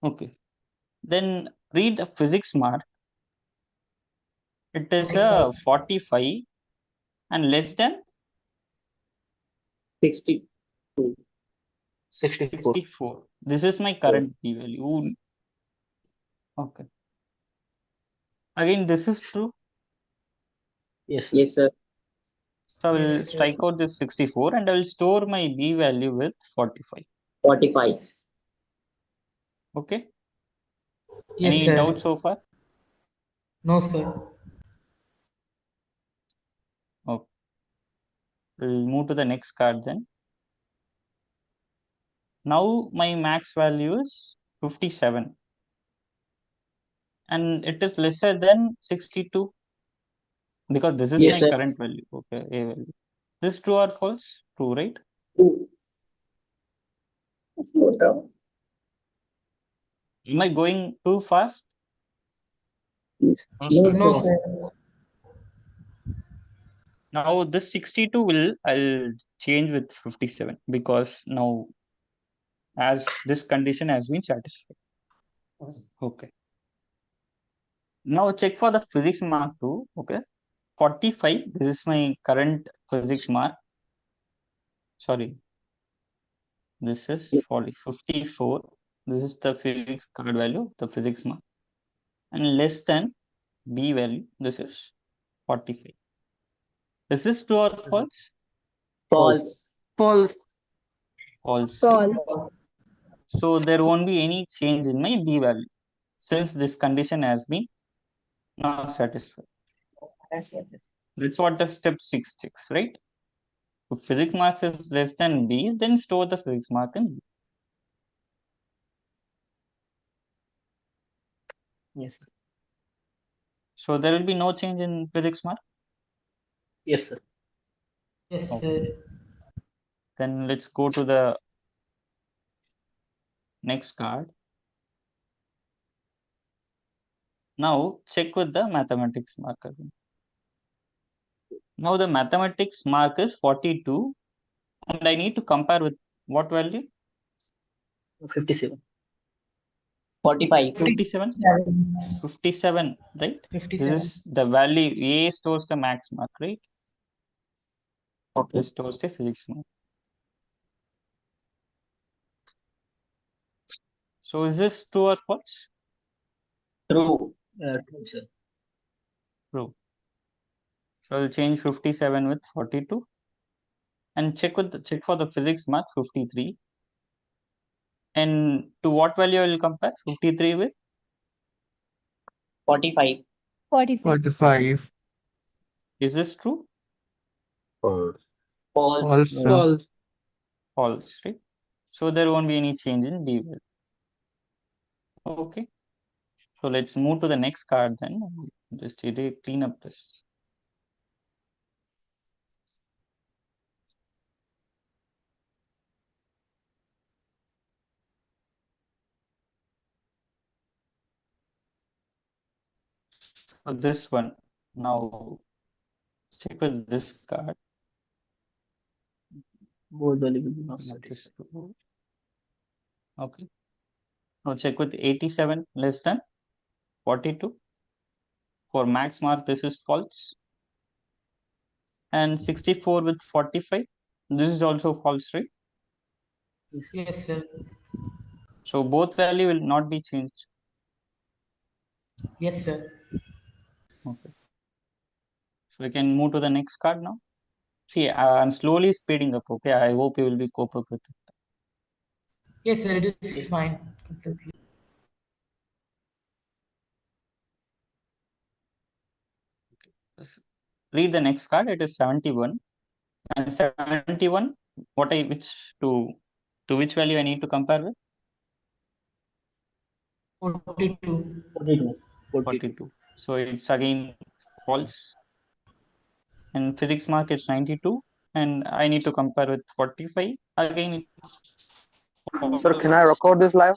Okay. Then read the physics mark. It is a 45 and less than 62. 64. This is my current P value. Okay. Again, this is true. Yes. Yes, sir. So I will strike out this 64 and I will store my B value with 45. 45. Okay. Yes, Any sir. doubts so far? No, sir. Okay. We'll move to the next card then. Now my max value is 57 and it is lesser than 62 because this is Yes, my sir. current value. Okay, A value. This true or false? True, right? True. Slow down. Am I going too fast? No, sir. Now this 62 I'll change with 57 because now as this condition has been satisfied. Okay. Now check for the physics mark too. Okay. 45. This is my current physics mark. Sorry. This is 54. This is the physics card value, the physics mark. And less than B value. This is 45. Is this true or false? False. False. False. Right? So there won't be any change in my B value since this condition has been not satisfied. That's what the step 6 checks, right? If physics marks is less than B, then store the physics mark in B. Yes, sir. So there will be no change in physics mark? Yes, sir. Yes, Okay. sir. Then let's go to the next card. Now check with the mathematics mark again. Now the mathematics mark is 42 and I need to compare with what value? 57. 45. 57? 57, right? 57. This is the value. A stores the max mark, right? Okay. This stores the physics mark. So is this true or false? True. True, sir. True. So I'll change 57 with 42 and check for the physics mark 53. And to what value I will compare 53 with? 45. 45. Is this true? False. False. False, sir. False. False, right? So there won't be any change in B value. Okay. So let's move to the next card then. Just clean up this. So this one, now check with this card. Both value will be not Not this satisfied. two. Okay. Now check with 87 less than 42. For max mark, this is false. And 64 with 45, this is also false, right? Yes, sir. So both value will not be changed. Yes, sir. Okay. So we can move to the next card now. See, I'm slowly speeding up. Okay, I hope you will be cope up with it. Yes, sir. It is fine. Read the next card. It is 71. And 71, to which value I need to compare with? 42. 42. 42. So it's again false. And physics mark it's 92. And I need to compare with 45. Again, it's Sir, can I false. record this live?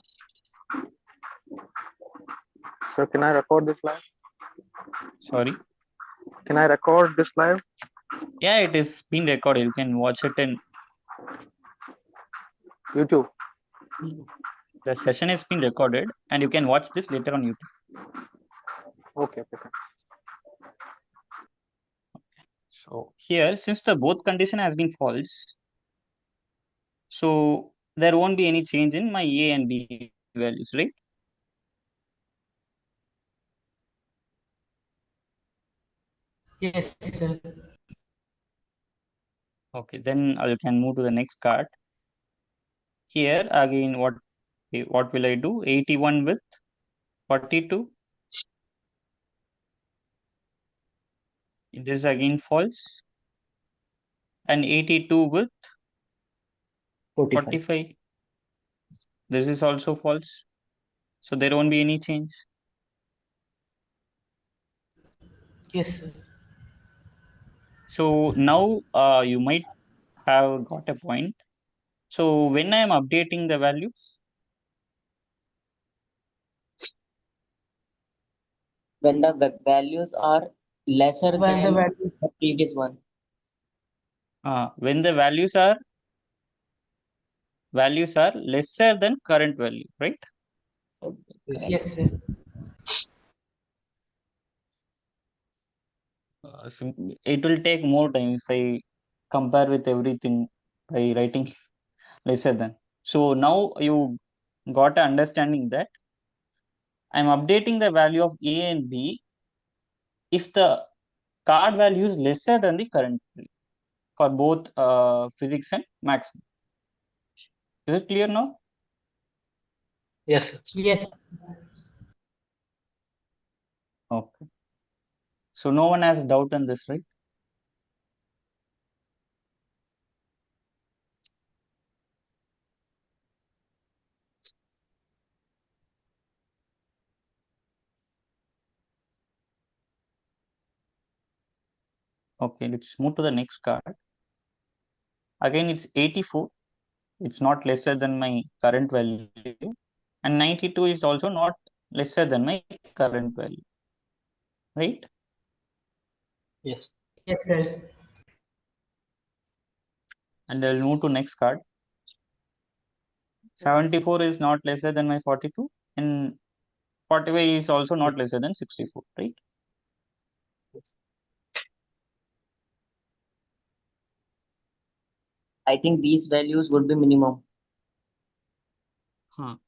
Sir, can I record this live? Sorry. Can I record this live? Yeah, it is being recorded. You can watch it in YouTube. the session is being recorded and you can watch this later on YouTube. Okay. So here, since the both condition has been false, so there won't be any change in my A and B values, right? Yes, sir. Okay, then I can move to the next card. Here again, what will I do? 81 with 42. It is again false. And 82 with 45. This is also false. So there won't be any change. Yes, sir. So now you might have got a point. So when I am updating the values, When the values are lesser When the than value the previous one. when the values are lesser than current value, right? Yes, sir. So it will take more time if I compare with everything by writing lesser than. So now you got an understanding that I'm updating the value of A and B if the card value is lesser than the current value for both physics and maths. Is it clear now? Yes. Yes. Okay. So no one has doubt on this, right? Okay, let's move to the next card. Again, it's 84. It's not lesser than my current value. And 92 is also not lesser than my current value. Right? Yes. Yes, sir. And I'll move to next card. 74 is not lesser than my 42. And 45 is also not lesser than 64, right? I think these values would be minimum. So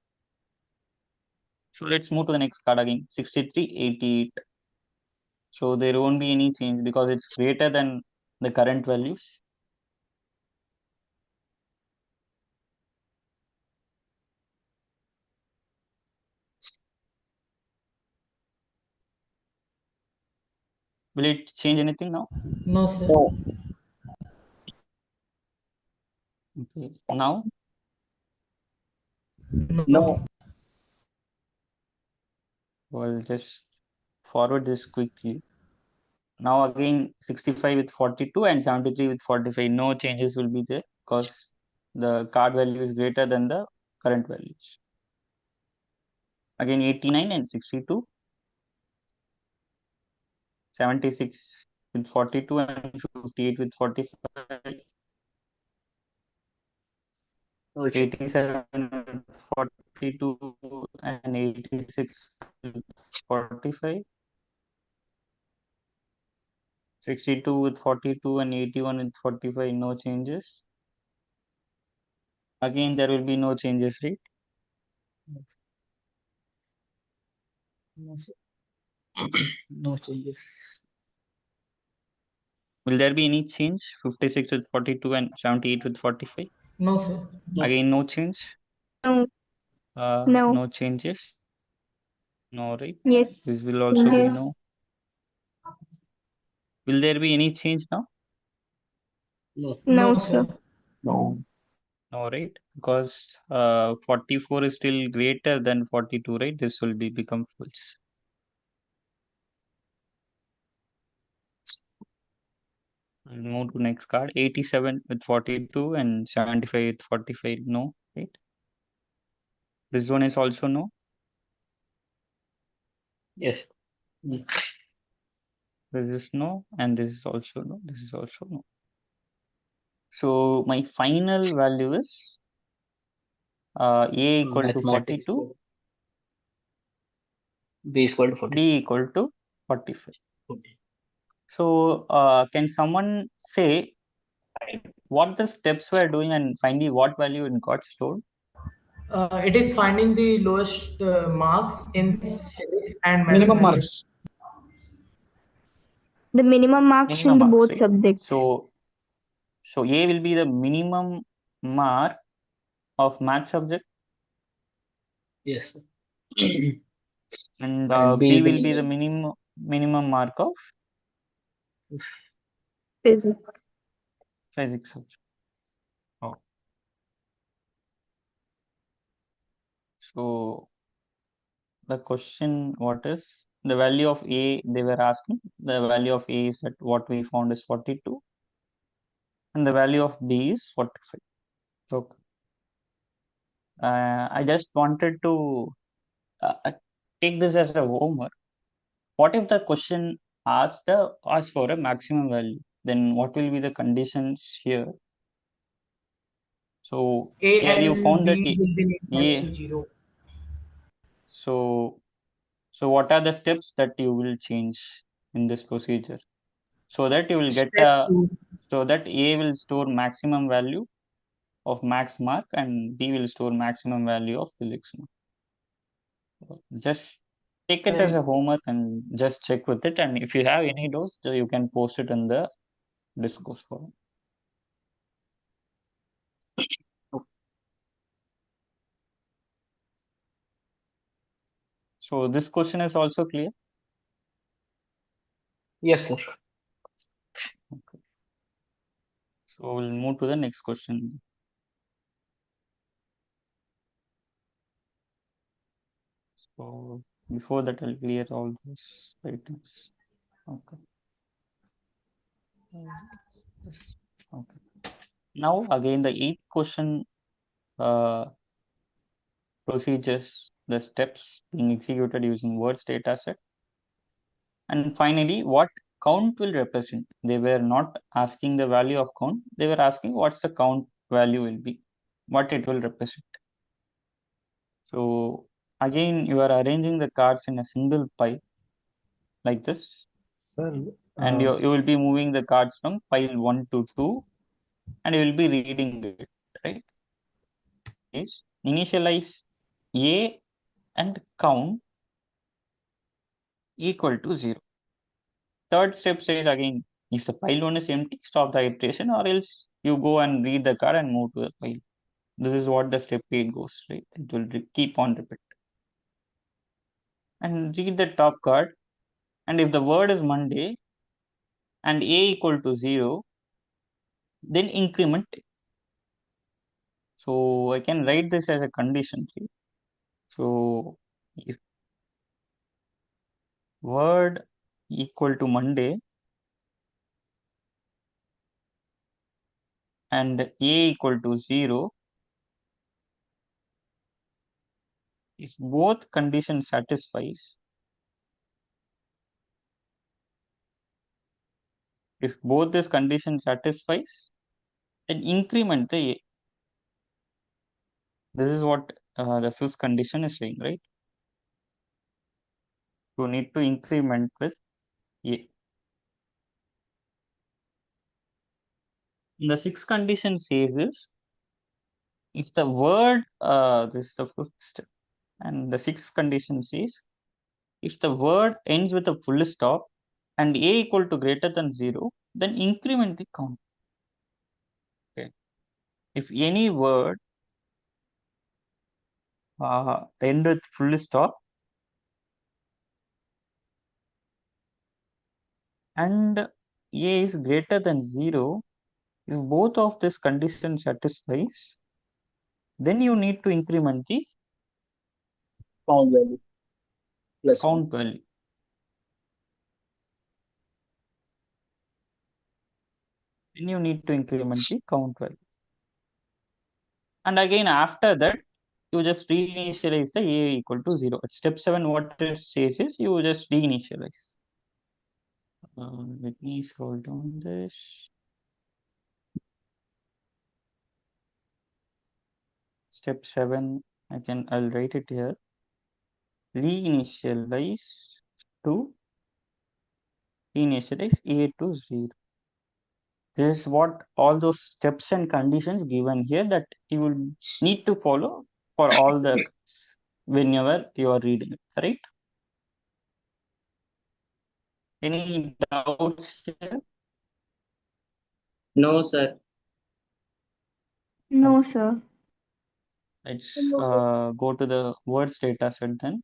let's move to the next card again. 63, 88. So there won't be any change because it's greater than the current values. Will it change anything now? No, sir. Okay. Now? No. So I'll just forward this quickly. Now again 65 with 42 and 73 with 45. No changes will be there because the card value is greater than the current values. Again 89 and 62. 76 with 42 and 58 with 45. No changes. 87 with 42 and 86 with 45. 62 with 42 and 81 with 45. No changes. Again there will be no changes, right? No changes. Will there be any change? 56 with 42 and 78 with 45. No, sir. No. Again no change. No. No. No changes. No, right? Yes. This will also be Yes. no. Will there be any change now? No. No, No, sir. sir. No. No, right? Because 44 is still greater than 42, right? This will be become false. I'll move to next card. 87 with 42 and 75 with 45. No, right? This one is also no. Yes. Mm. This is no, and this is also no. This is also no. So my final value is A equal to Mathematics. 42, B is equal to 40. B equal to 45. Okay. So can someone say what the steps were doing and finally what value it got stored? It is finding the lowest marks in physics and Minimum mathematics. marks. The minimum marks in Minimum the marks, both right? subjects. So A will be the minimum mark of math subject, Yes. and And B B will be the will minimum mark of Physics. physics subject. Oh. So the question, what is the value of A? They were asking the value of A is at what we found is 42, and the value of B is 45. So I just wanted to take this as a homework. What if the question asks for a maximum value? Then what will be the conditions here? So A here you and found that B will be equals to A. 0. So what are the steps that you will change in this procedure so that you will get Step 2. so that A will store maximum value of max mark and B will store maximum value of physics mark. Just take it as a Yes. homework and just check with it. And if you have any doubts, you can post it in the discourse forum. So this question is also clear. Yes, sir. Okay. So we'll move to the next question. So before that, I'll clear all those items. Okay. Yes. Okay. Now again, the eighth question procedures, the steps being executed using words dataset. And finally, what count will represent. They were not asking the value of count. They were asking what's the count value will be, what it will represent. So again, you are arranging the cards in a single pile like this. Sir, And you will be moving the cards from pile 1 to 2 and you will be reading it, right? Is initialize A and count equal to 0. Third step says again, if the pile 1 is empty, stop the iteration or else you go and read the card and move to the pile. This is what the step 8 goes, right? It will keep on repeat. And read the top card. And if the word is Monday and A equal to 0, then increment. So I can write this as a condition. Right? So if word equal to Monday and a equal to 0, if both conditions satisfies, if both this condition satisfies, then increment the a. This is what the fifth condition is saying, right? You need to increment with a. The sixth condition says is, if the word, this is the fifth step, and the sixth condition says, if the word ends with a full stop and a equal to greater than 0, then increment the count. Okay. If any word end with full stop and a is greater than 0, if both of this condition satisfies, then you need to increment the Count value. Plus one. count value. Then you need to increment the count value. And again, after that, you just reinitialize the a equal to 0. At step 7, what it says is you just reinitialize. Let me scroll down this. Step 7, I'll write it here. Reinitialize to initialize a to 0. This is what all those steps and conditions given here that you will need to follow for all the whenever you are reading it, right? Any doubts here? No, sir. No, sir. Let's go to the words data set then.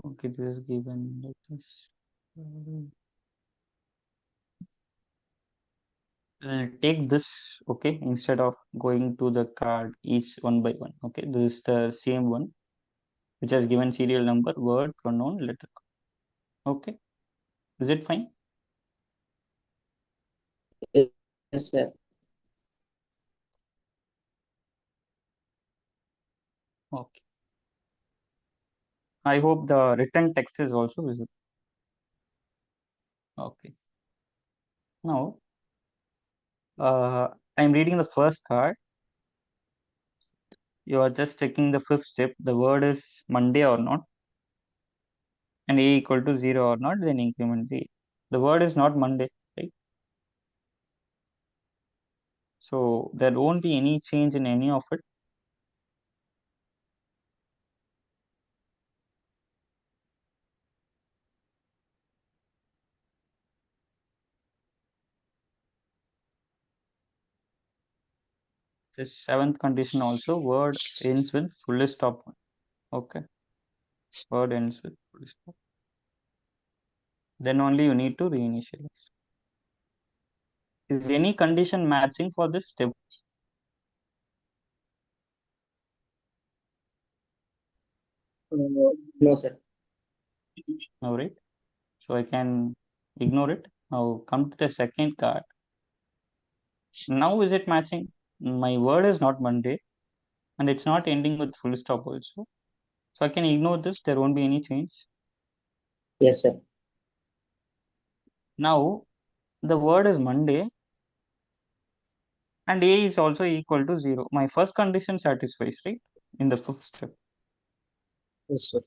Okay, this is given like this. I'll take this, okay, instead of going to the card each one by one. Okay, this is the same one which has given serial number, word, pronoun, letter. Okay, is it fine? Yes, sir. Okay. I hope the written text is also visible. Okay. Now, I'm reading the first card. You are just checking the fifth step. The word is Monday or not, and a equal to 0 or not, then increment the a. The word is not Monday, right? So there won't be any change in any of it. This seventh condition also, word ends with full stop. Okay. Word ends with full stop. Then only you need to reinitialize. Is any condition matching for this step? No, sir. No, right? So I can ignore it. Now come to the second card. Now is it matching? My word is not Monday and it's not ending with full stop also. So I can ignore this. There won't be any change. Yes, sir. Now the word is Monday and a is also equal to 0. My first condition satisfies, right? In the fifth step. Yes, sir.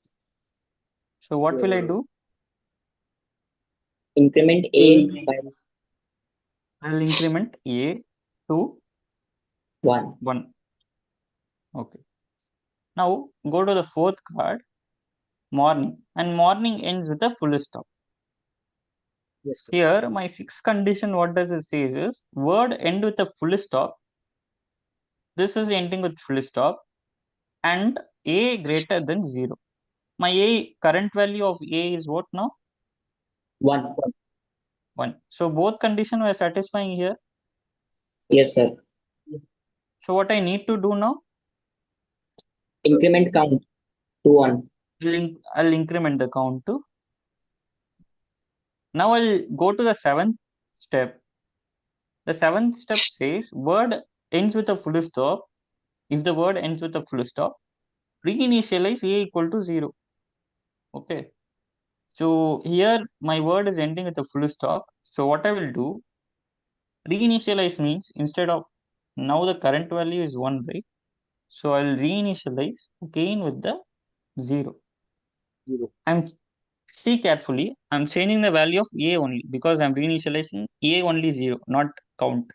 So what will I do? Increment a by I'll increment a to 1. 1. Okay. Now go to the fourth card, morning, and morning ends with a full stop. Yes, sir. Here, my sixth condition, what does it say is word end with a full stop. This is ending with full stop and a greater than 0. My a current value of a is what now? 1. 1. So both conditions were satisfying here. Yes, sir. So what I need to do now? Increment count to 1. I'll increment the count to. Now I'll go to the 7th step. The 7th step says word ends with a full stop. If the word ends with a full stop, reinitialize a equal to 0. Okay. So here my word is ending with a full stop. So what I will do, reinitialize means instead of now the current value is 1, right? So I'll reinitialize again with the 0. I'm see carefully. I'm changing the value of a only because I'm reinitializing a only 0, not count.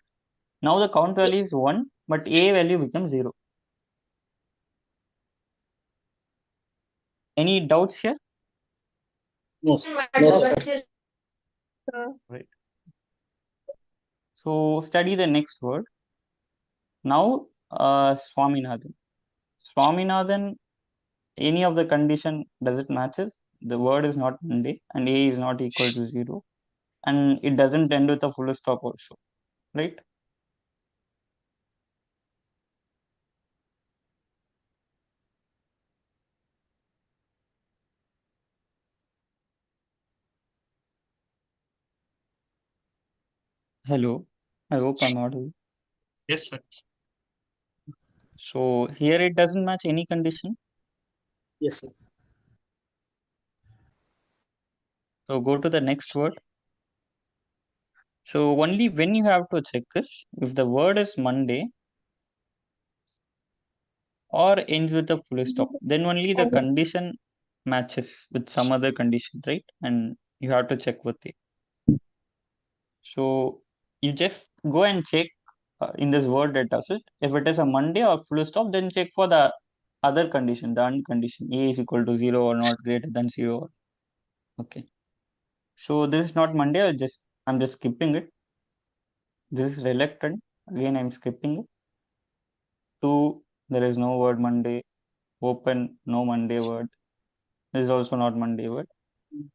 Now the count value is 1, but a value becomes 0. Any doubts here? No, No, sir. Right. So study the next word. Now, Swaminathan. Swaminathan, any of the condition does it matches? The word is not Monday and a is not equal to 0. And it doesn't end with a full stop also, right? Hello, I hope I'm audible. Yes, sir. So here it doesn't match any condition. yes, sir. So go to the next word. So only when you have to check is if the word is Monday or ends with a full stop, then only the condition matches with some other condition, right? And you have to check with it. So you just go and check in this word dataset. If it is a Monday or full stop, then check for the other condition, the uncondition. A is equal to 0 or not greater than 0. Okay. So this is not Monday. I'm just skipping it. This is reluctant. Again, I'm skipping it. 2, there is no word Monday. Open, no Monday word. This is also not Monday word.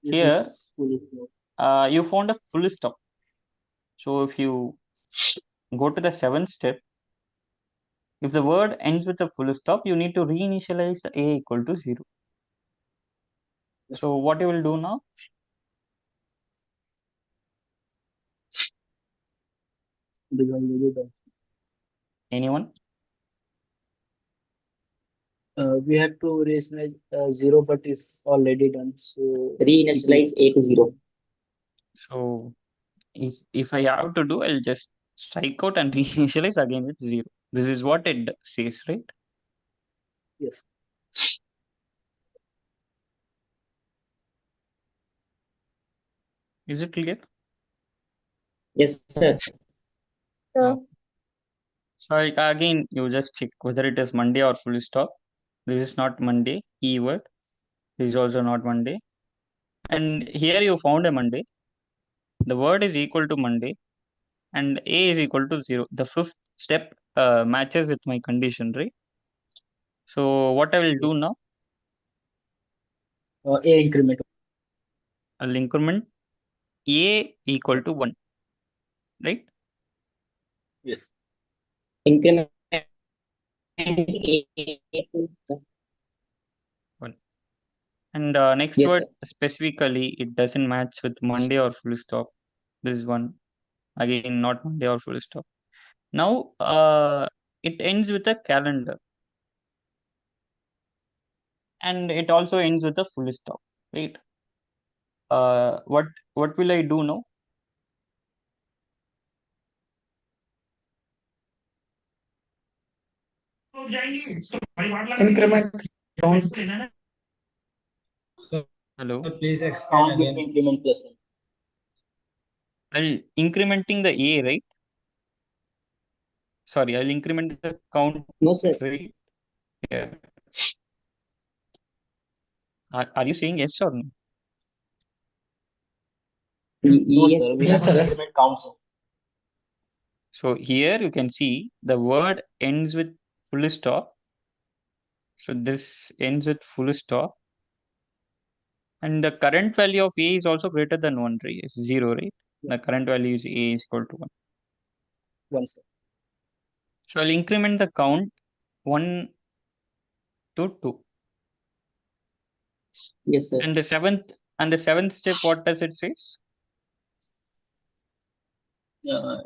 It Here, is fully closed. you found a full stop. So if you go to the 7th step, if the word ends with a full stop, you need to reinitialize the a equal to 0. So what you will do now? It is already done. Anyone? We have to reinitialize 0, but it's already done. So Reinitialize A to 0. So if I have to do, I'll just strike out and reinitialize again with 0. This is what it says, right? yes. Is it clear? Yes, sir. So again, you just check whether it is Monday or full stop. This is not Monday, keyword. This is also not Monday. And here you found a Monday. The word is equal to Monday and a is equal to 0. The 5th step matches with my condition, right? So what I will do now? A increment. I'll increment a equal to 1, right? Yes. Increment A to 1. And next yes, word sir. specifically, it doesn't match with Monday or full stop. This is 1. Again, not Monday or full stop. Now it ends with a calendar. And it also ends with a full stop, right? What will I do now? Increment count. So Hello. please explain Count with again. increment plus 1. I'll incrementing the a, right? Sorry, I'll increment the count, No, sir. right? Yeah. Are you saying yes or no? No, Yes, sir. We Yes, have sir. to Yes. increment count, sir. So here you can see the word ends with full stop. So this ends with full stop. And the current value of a is also greater than 1, right? It's 0, right? Yeah. The current value is a is equal to 1. 1, sir. So I'll increment the count 1 to 2. Yes, sir. And the seventh step, what does it say?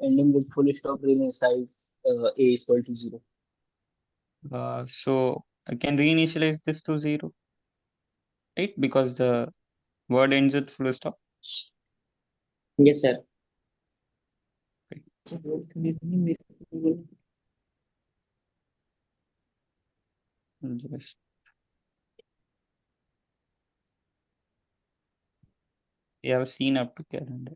Ending with full stop remain size a is equal to 0. So I can reinitialize this to 0, right? Because the word ends with full stop. Yes, sir. Just we have seen up to calendar.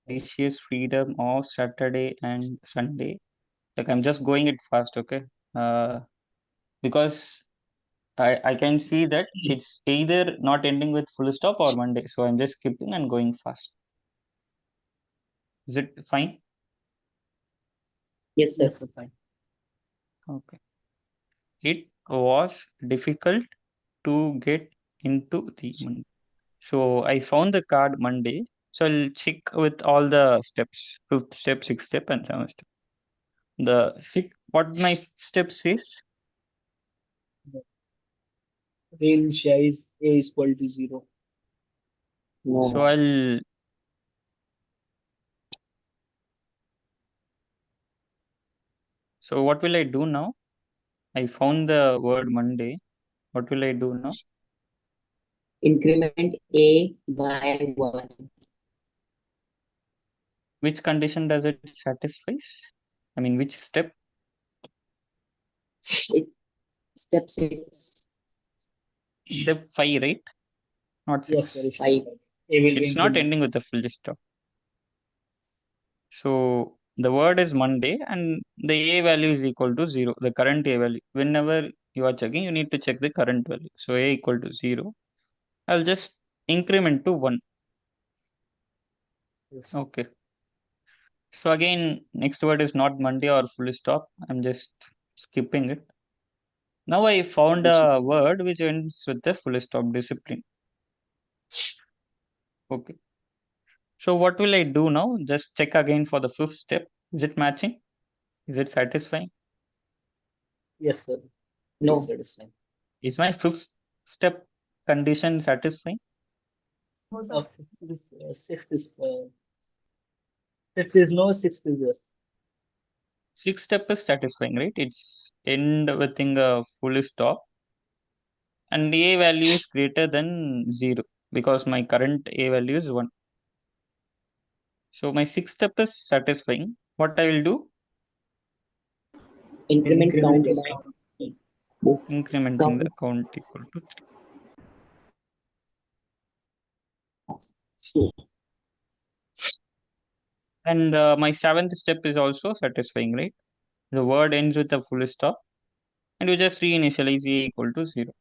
Precious freedom of Saturday and Sunday. Like I'm just going it fast, okay? Because I can see that it's either not ending with full stop or Monday. So I'm just skipping and going fast. Is it fine? Yes, sir. Fine. Okay. It was difficult to get into the Monday. So I found the card Monday. So I'll check with all the steps, fifth step, sixth step, and seventh step. What my step says? Range size a is equal to 0. So I'll So what will I do now? I found the word Monday. What will I do now? Increment a by 1. Which condition does it satisfies? I mean, which step? Step 6. Step 5, right? Not 6. Yes, sir. 5. A will be It's not incremented. ending with a full stop. So the word is Monday and the A value is equal to 0, the current A value. Whenever you are checking, you need to check the current value. So A equal to 0. I'll just increment to 1. Yes. Okay. So again, next word is not Monday or full stop. I'm just skipping it. Now I found a word which ends with the full stop, discipline. Okay. So what will I do now? Just check again for the fifth step. Is it matching? Is it satisfying? Yes, sir. No. It's satisfying. Is my fifth step condition satisfying? This sixth is fifth is no, sixth is yes. Sixth step is satisfying, right? It's end within a full stop. And A value is greater than 0 because my current A value is 1. So my sixth step is satisfying. What I will do? Increment count by Incrementing the count equal to 3. And my seventh step is also satisfying, right? The word ends with a full stop. And you just reinitialize A equal to 0.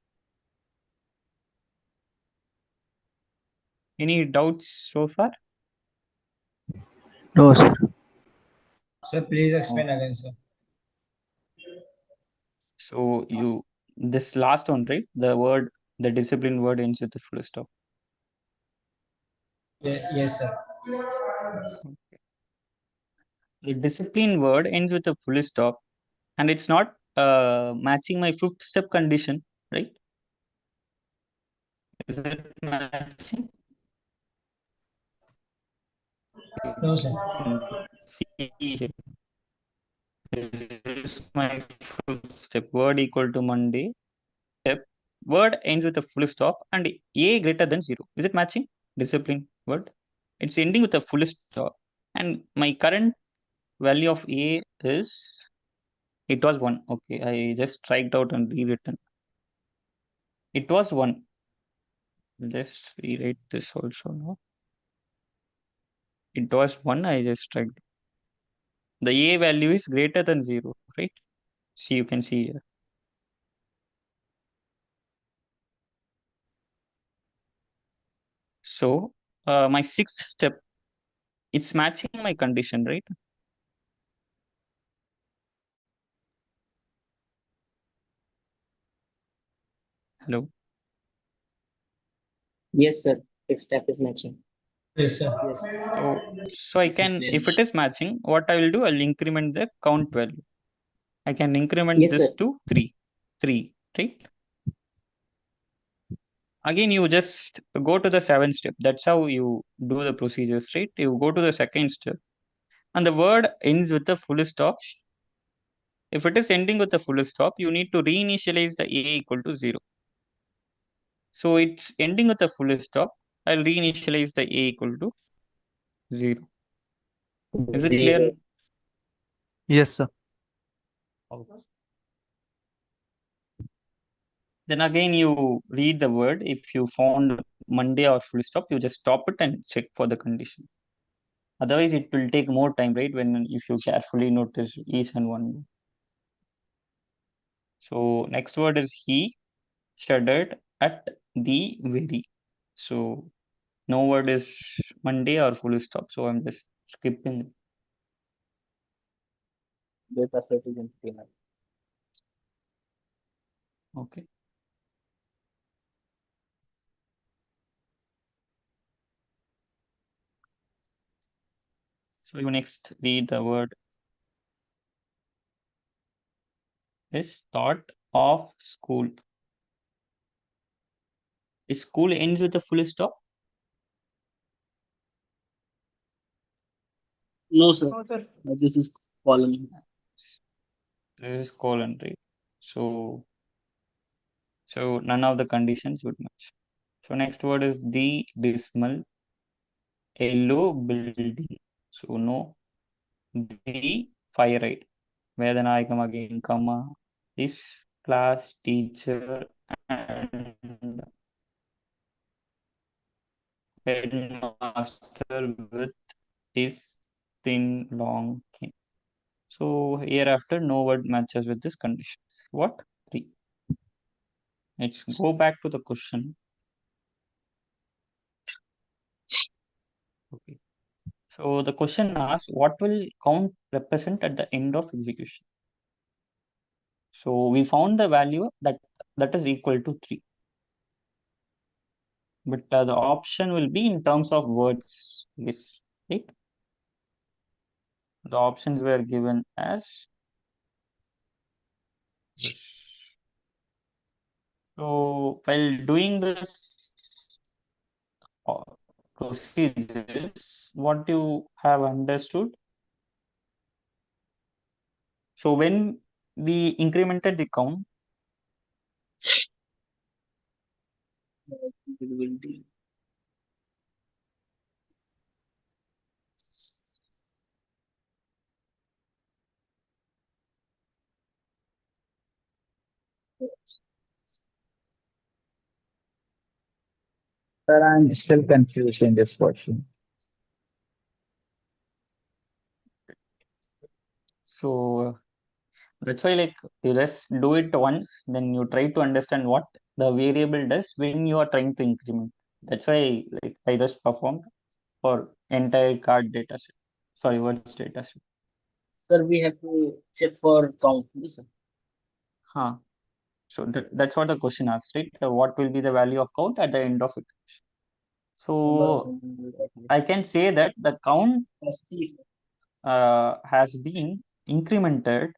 Any doubts so far? No, sir. Sir, please explain again, sir. So this last one, right? The discipline word ends with a full stop. Yes, sir. The discipline word ends with a full stop, and it's not matching my fifth step condition, right? Is it matching? No, sir. See here. This is my fifth step. Word equal to Monday. Step. Word ends with a full stop and A greater than 0. Is it matching? Discipline word. It's ending with a full stop. And my current value of A is, it was 1. Okay, I just striked out and rewritten. It was 1. Just rewrite this also now. It was 1, I just striked. The A value is greater than 0, right? See, you can see here. So my sixth step, it's matching my condition, right? Hello. Yes, sir. Its step is matching. Yes, sir. Yes. So I can, if it is matching, what I will do, I'll increment the count value. I can increment Yes, this sir. to 3, right? Again, you just go to the 7th step. That's how you do the procedures, right? You go to the 2nd step, and the word ends with a full stop. If it is ending with a full stop, you need to reinitialize the a equal to 0. So it's ending with a full stop. I'll reinitialize the a equal to 0. Is it clear? Yes, sir. Then again, you read the word. If you found Monday or full stop, you just stop it and check for the condition. Otherwise, it will take more time, right? When if you carefully notice each and one. So next word is he shuddered at the very. So no word is Monday or full stop. So I'm just skipping it. Dataset is empty now. Okay. So you next read the word is thought of school. Is school ends with a full stop? No, sir. No, sir. This is column. This is colon, right? So none of the conditions would match. So next word is the dismal yellow building. So no, the fire rate. Vedanayakam again, comma, is class teacher and headmaster with his thin long cane. So hereafter, no word matches with this conditions. What? 3. Let's go back to the question. Okay. So the question asks, what will count represent at the end of execution? So we found the value that is equal to 3. But the option will be in terms of words. Yes, right? The options were given as this. So while doing this procedures, what you have understood. So when we incremented the count, It will be. Sir, I'm still confused in this question. so that's why like you just do it once, then you try to understand what the variable does when you are trying to increment. That's why like I just performed for entire card data set. Sorry, words data set. Sir, we have to check for count. Yes, sir. Huh. So that's what the question asks, right? What will be the value of count at the end of it? Number of So I can say that the count has been incremented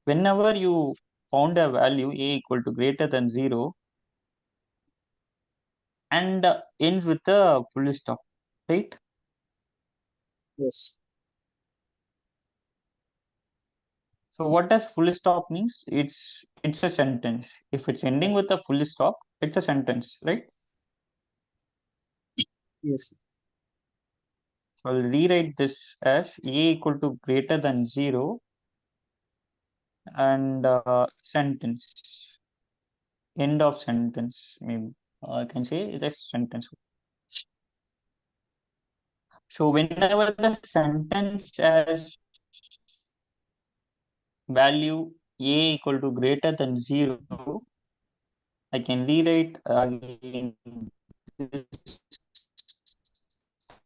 whenever you found a value a equal to greater than 0 and ends with a full stop, right? Yes. So what does full stop means? It's a sentence. If it's ending with a full stop, it's a sentence, right? Yes. So I'll rewrite this as a equal to greater than 0 and sentence. End of sentence, maybe. I can say it is sentence. So whenever the sentence has value a equal to greater than 0, I can rewrite again this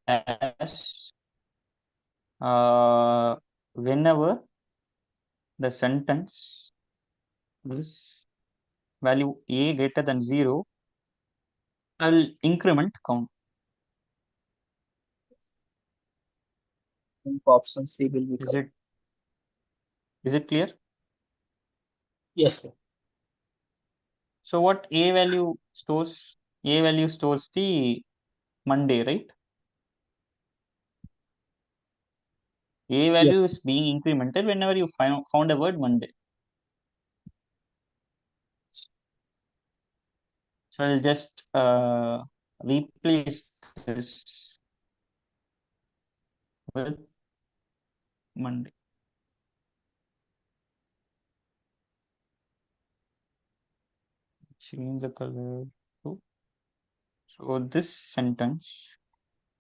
as whenever the sentence is value a greater than 0, I will increment count. Option C will be correct. Is it clear? Yes, sir. So what a value stores? A value stores the Monday, right? A value is being incremented whenever you found a word Monday. So I'll just replace this with Monday. Change the color to. So this sentence,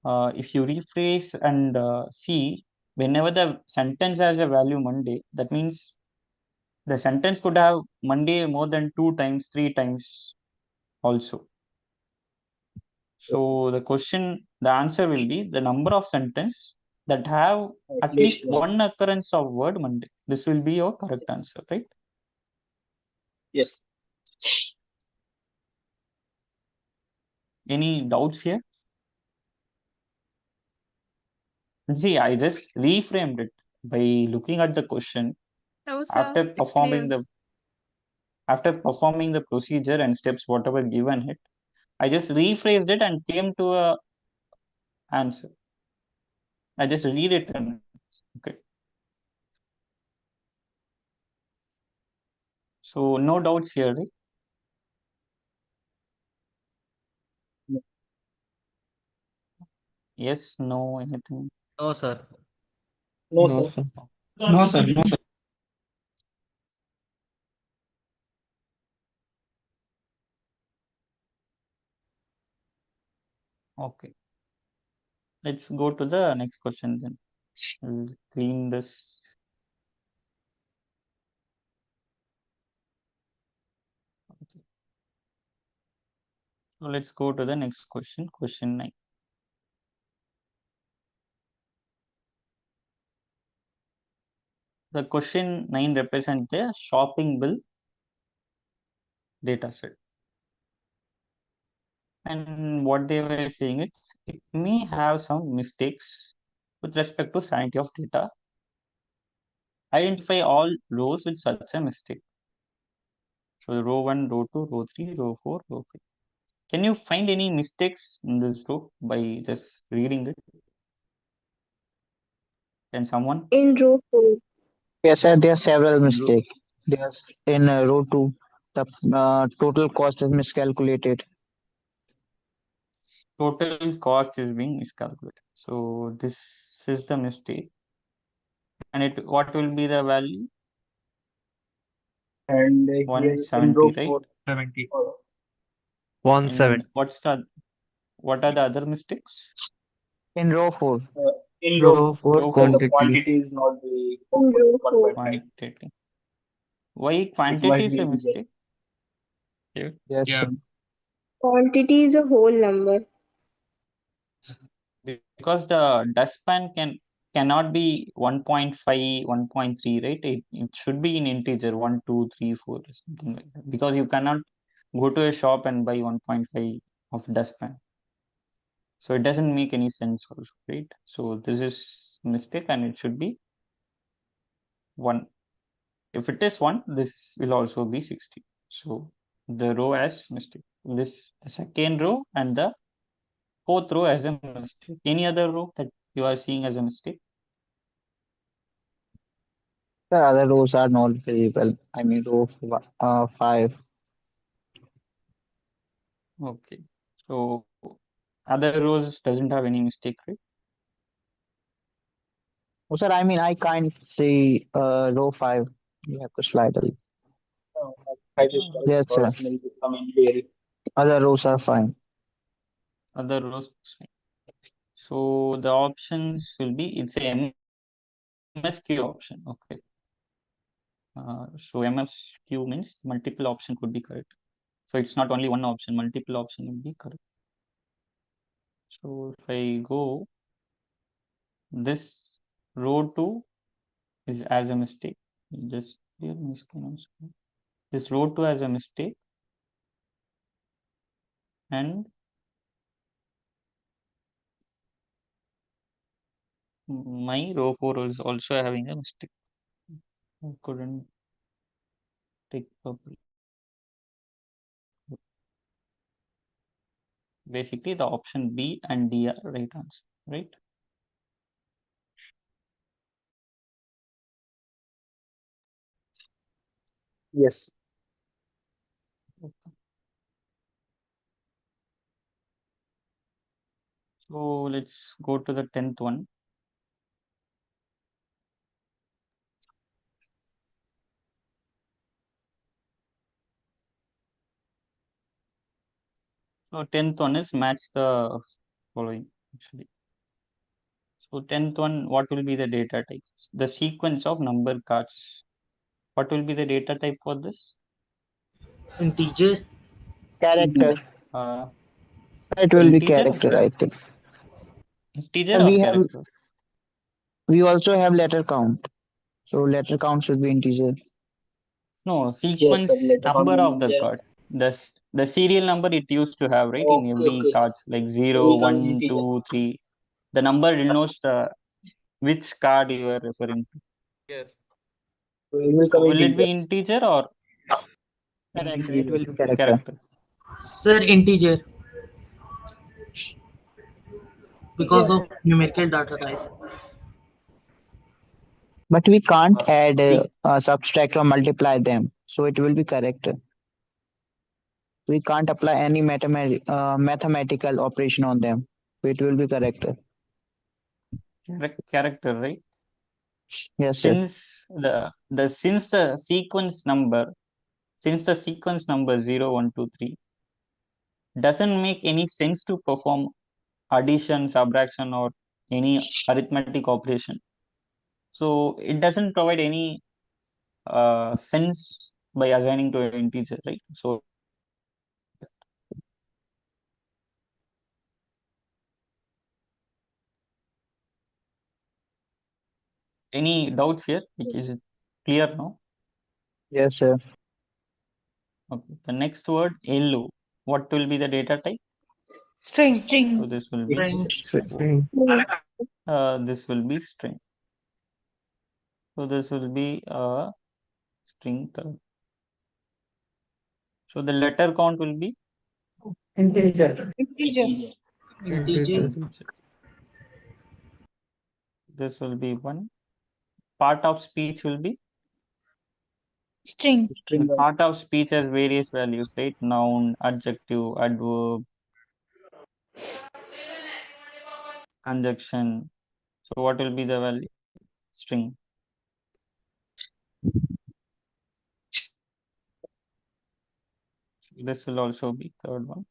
if you rephrase and see, whenever the sentence has a value Monday, that means the sentence could have Monday more than 2 times, 3 times also. So the answer will be the number of sentence that have at least one occurrence of word Monday. This will be your correct answer, right? Yes. Any doubts here? See, I just reframed it by looking at the question No, sir. after It's clear. performing the procedure and steps whatever given it. I just rephrased it and came to a answer. I just read it and okay. So no doubts here, right? Yes, no, anything. No, sir. No, No, sir. sir. No, sir. No, sir. Okay. Let's go to the next question then. I'll clean this. Okay. So let's go to the next question, question 9. The question 9 represents the shopping bill data set. And what they were saying is it may have some mistakes with respect to sanity of data. Identify all rows with such a mistake. So row 1, row 2, row 3, row 4, row 5. Can you find any mistakes in this row by just reading it? Can someone? In row 4. Yes, sir, there are several mistakes. There's in row 2, the total cost is miscalculated. Total cost is being miscalculated. So this is the mistake. And what will be the value? And here in 170, row right? 4, 70. 170. And what are the other mistakes? In row 4, in Row row 4 Row 4. the quantity. quantity is not the In row 4. 1.5. Quantity. Why It quantity might is be a integer. mistake? Okay. yes, Yeah. sir. Quantity is a whole number. Because the dustpan cannot be 1.5, 1.3, right? It should be in integer 1, 2, 3, 4, or something like that. Because you cannot go to a shop and buy 1.5 of dustpan. So it doesn't make any sense also, right? So this is mistake and it should be 1. If it is 1, this will also be 60. So the row has mistake. This second row and the fourth row as a mistake. Any other row that you are seeing as a mistake? The other rows are not very well. I mean, row 5. Okay. So other rows doesn't have any mistake, right? Oh, sir, I mean, I can't see row 5. You have to slide a little. I just Yes, sir. because milk is coming here. Other rows are fine. Other rows. So the options will be it's a MSQ option. Okay. So MSQ means multiple option could be correct. So it's not only one option, multiple option will be correct. So if I go this row 2 is as a mistake. Just this row 2 as a mistake, and my row 4 is also having a mistake. I couldn't take purple. Basically, the option B and D are right answer, right? Yes. So let's go to the 10th one. So 10th one is match the following actually. So 10th one, what will be the data type? The sequence of number cards. What will be the data type for this? Integer. Character. Uh, It will be integer or character, I think. integer And or we have character? we also have letter count. So letter count should be integer. No, Yes, sir. sequence Letter count number will be of the integer. card. The serial number it used to have, right, in Okay, every okay. cards like So 0, we come in 1, integer. 2, 3. The number denotes the which card you are referring to. Yes. So it will So come in will it be integers. integer or Character. It will be character. character? Sir, integer. Because of numerical data type. But we can't add, See, subtract or multiply them. So it will be character. We can't apply any mathematical operation on them. So it will be character. character, right? Yes, sir. Since the sequence number 0, 1, 2, 3 doesn't make any sense to perform addition, subtraction, or any arithmetic operation. So it doesn't provide any sense by assigning to an integer, right? So any doubts here? Is it clear now? Yes, sir. Okay. The next word, yellow. What will be the data type? String. So this will be String. this will be string. So this will be string. So the letter count will be Integer. Integer. Integer. this will be 1. Part of speech will be String. String also. part of speech has various values, right? Noun, adjective, adverb, conjunction. So what will be the value? String. This will also be third one.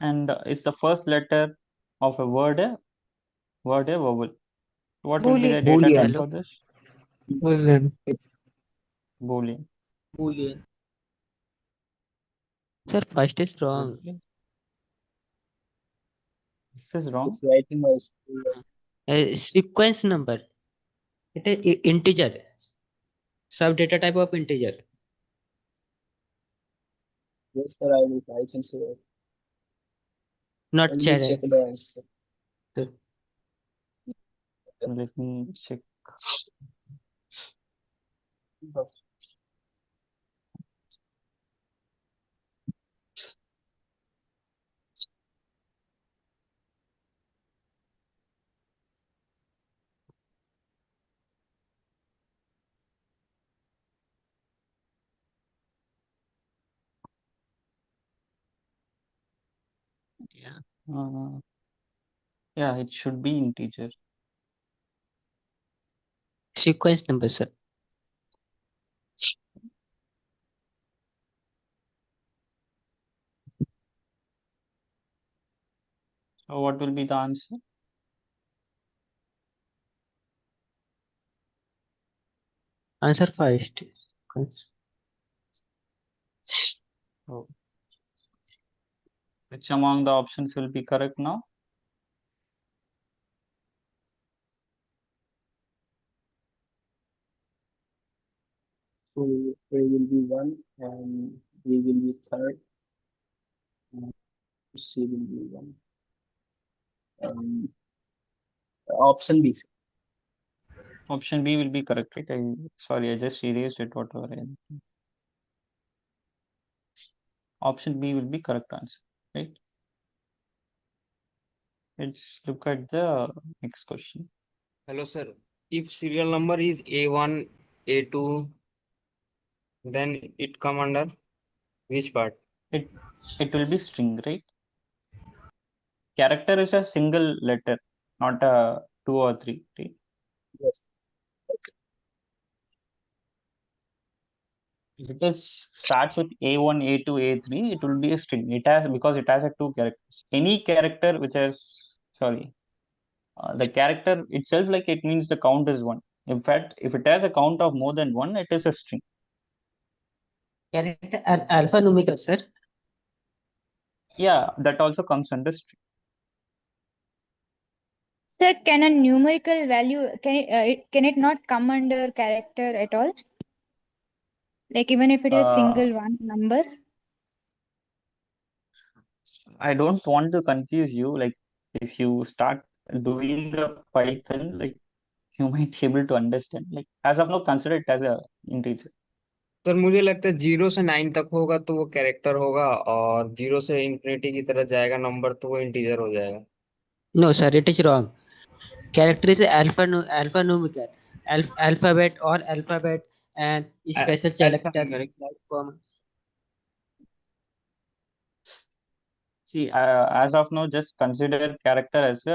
And is the first letter of a word a vowel? What will be the Boolean. data type Boolean. for this? Boolean. Boolean. Boolean. Sir, first is wrong. Okay. This is wrong. It's writing was. Sequence number. It is integer. Sub data type of integer. Yes, sir. I can say that. Not Let me character. check the answer. Let me check. Yeah. Yeah, it should be integer. Sequence number, sir. So what will be the answer? Answer first. Sequence. Oh. Which among the options will be correct now? Sequence. So A will be 1 and B will be third. And C will be 1. And option B. Option B will be correct, right? Sorry, I just erased it, whatever. Option B will be correct answer, right? Let's look at the next question. Hello, sir. If serial number is A1, A2, then it come under which part? It will be string, right? Character is a single letter, not a 2 or 3, right? Yes. If it is starts with A1, A2, A3, it will be a string. It has because it has a 2 characters. Any character which has the character itself, like it means the count is 1. In fact, if it has a count of more than 1, it is a string. Character alphanumeric, sir. Yeah, that also comes under string. Sir, can a numerical value can it not come under character at all? Like even if it is single one number? I don't want to confuse you. Like if you start doing the Python, like you might be able to understand. Like as of now, consider it as a integer. Sir मुझे लगता है 0 से 9 तक होगा तो वो character होगा और 0 से इंफिनिटी की तरफ जाएगा नंबर तो वो इंटीजर हो जाएगा. No, sir, it is wrong. Character is alphanumeric, alphabet or alphabet and special character Alphanumeric. like comma. See, as of now, just consider character as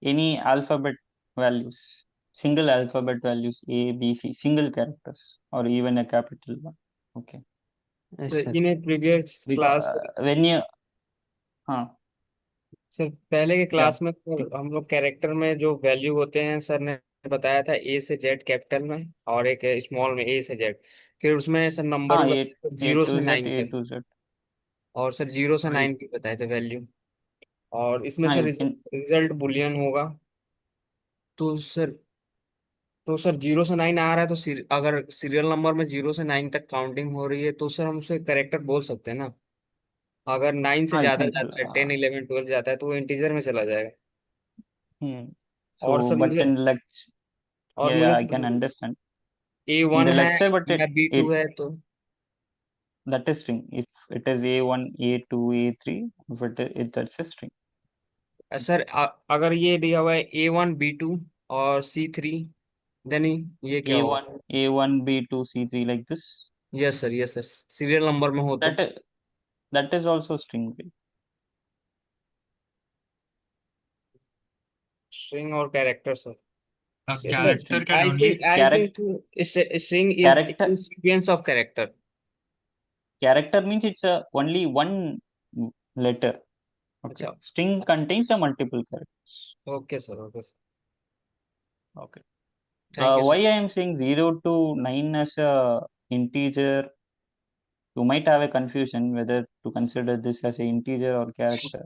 any alphabet values, single alphabet values, A, B, C, single characters, or even a capital one. Okay. Yes, So sir. in a previous Because class, when you, sir पहले के yeah, class में तो हम लोग character में जो value होते हैं सर ने बताया था A से Z कैपिटल में और एक स्मॉल में A से Z. फिर उसमें सर नंबर भी बताया A जीरो to से Z, नाइन A तक to Z. और सर 0 से 9 Right. भी बताए थे वैल्यू और इसमें sir You can, result Boolean होगा. तो सर 0 से 9 आ रहा है तो अगर सीरियल नंबर में 0 से 9 तक काउंटिंग हो रही है तो सर हम उसे करेक्टर बोल सकते हैं ना. अगर 9 से you ज्यादा can tell. जाता है 10, 11, 12 जाता है तो वो इंटीजर में चला जाएगा. और So, सर but मुझे in lecture, और yeah, मुझे I can understand. A In one the है lecture, but या बी टू it है तो that is string. If it is A1, A2, A3, if it that's a string. Sir अगर ये दिया हुआ है A1, B2 और C3 देन ये क्या A1, होगा. A1, B2, C3 like this. Yes sir yes sir serial number में हो तो That is also string. Right? String और character sir. Yes, sir. Character can I only think I think string is Character a sequence of character. character means it's a only one letter. Okay. अच्छा. String contains a multiple characters. Okay, sir. Okay, sir. Okay. Thank you, Why sir. I am saying 0 to 9 as a integer, you might have a confusion whether to consider this as a integer or character.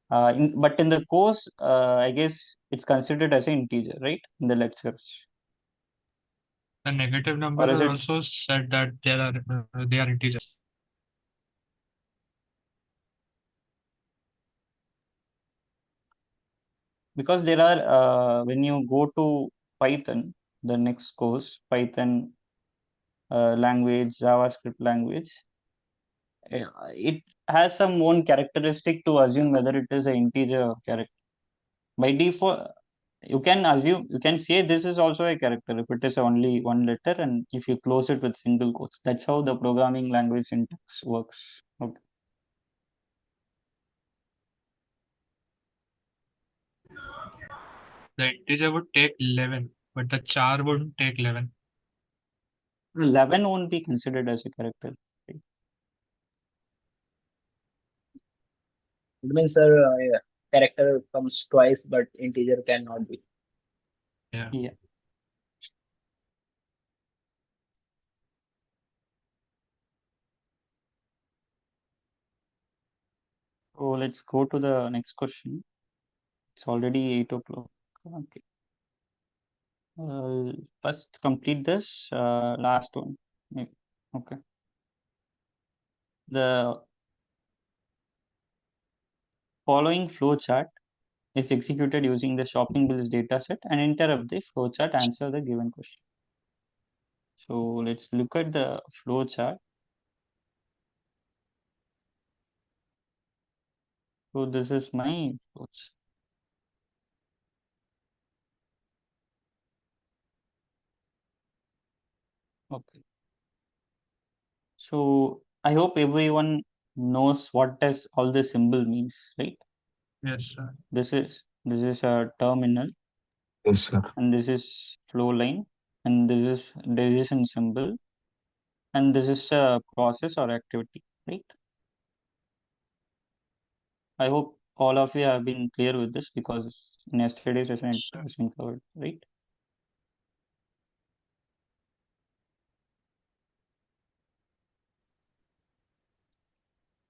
But in the course, I guess it's considered as an integer, right? In the lectures. the negative Or numbers is are it also said that they are integers. because there are when you go to Python, the next course, Python language, JavaScript language, it has some own characteristic to assume whether it is an integer or character. By default, you can assume, you can say this is also a character if it is only one letter and if you close it with single quotes. That's how the programming language syntax works. Okay. The integer would take 11, but the char wouldn't take 11. 11 won't be considered as a character. Right? It means, yeah, character comes twice, but integer cannot be. Yeah. So let's go to the next question. It's already 8 o'clock. Okay. First complete this last one. Okay. The following flowchart is executed using the shopping bills dataset and interrupt the flowchart answer the given question. So let's look at the flowchart. So this is my flowchart. Okay. So I hope everyone knows what does all the symbol means, right? Yes, sir. This is a terminal. Yes, sir. And this is flow line, and this is decision symbol, and this is a process or activity, right? I hope all of you have been clear with this because in yesterday's session it has been covered, right?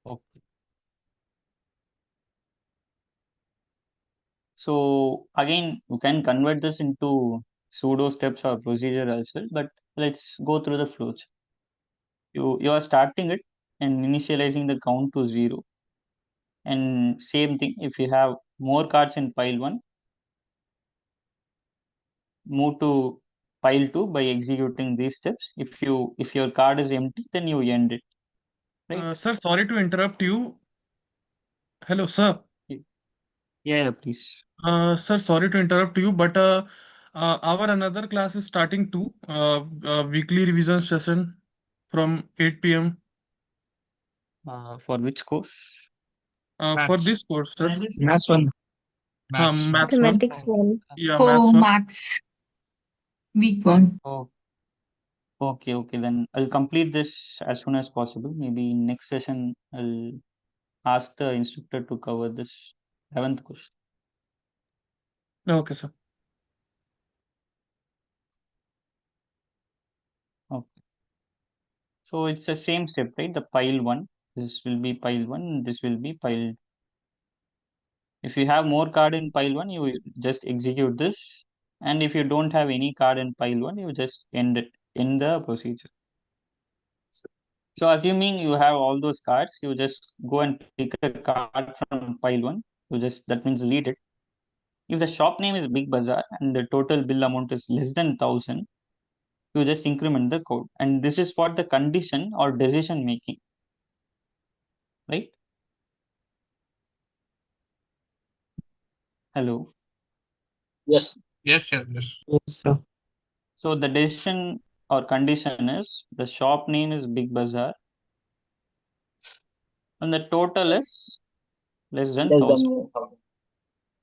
Okay. So again, you can convert this into pseudo steps or procedure as well, but let's go through the flow. You are starting it and initializing the count to 0. And same thing, if you have more cards in pile 1, move to pile 2 by executing these steps. If your card is empty, then you end it, right? Sir, sorry to interrupt you. Hello, sir. Yeah, please. Sir, sorry to interrupt you, but our another class is starting too. Weekly revision session from 8 p.m. For which course? For this course, sir. Maths one. Maths. Maths one. Mathematics 1. Yeah, Oh, maths one. Max. Week 1. Oh, okay. Then I'll complete this as soon as possible. Maybe in next session I'll ask the instructor to cover this 11th question. Okay, sir. Okay. So it's the same step, right? The pile 1. This will be pile 1. This will be pile. If you have more card in pile 1, you just execute this. And if you don't have any card in pile 1, you just end it in the procedure. So assuming you have all those cards, you just go and pick a card from pile 1. That means read it. If the shop name is Big Bazaar and the total bill amount is less than 1000, you just increment the code. And this is what the condition or decision making, right? Hello. Yes. Yes, yes, yes. Yes, sir. So the decision or condition is the shop name is Big Bazaar and the total is less than Less 1000. than 1000.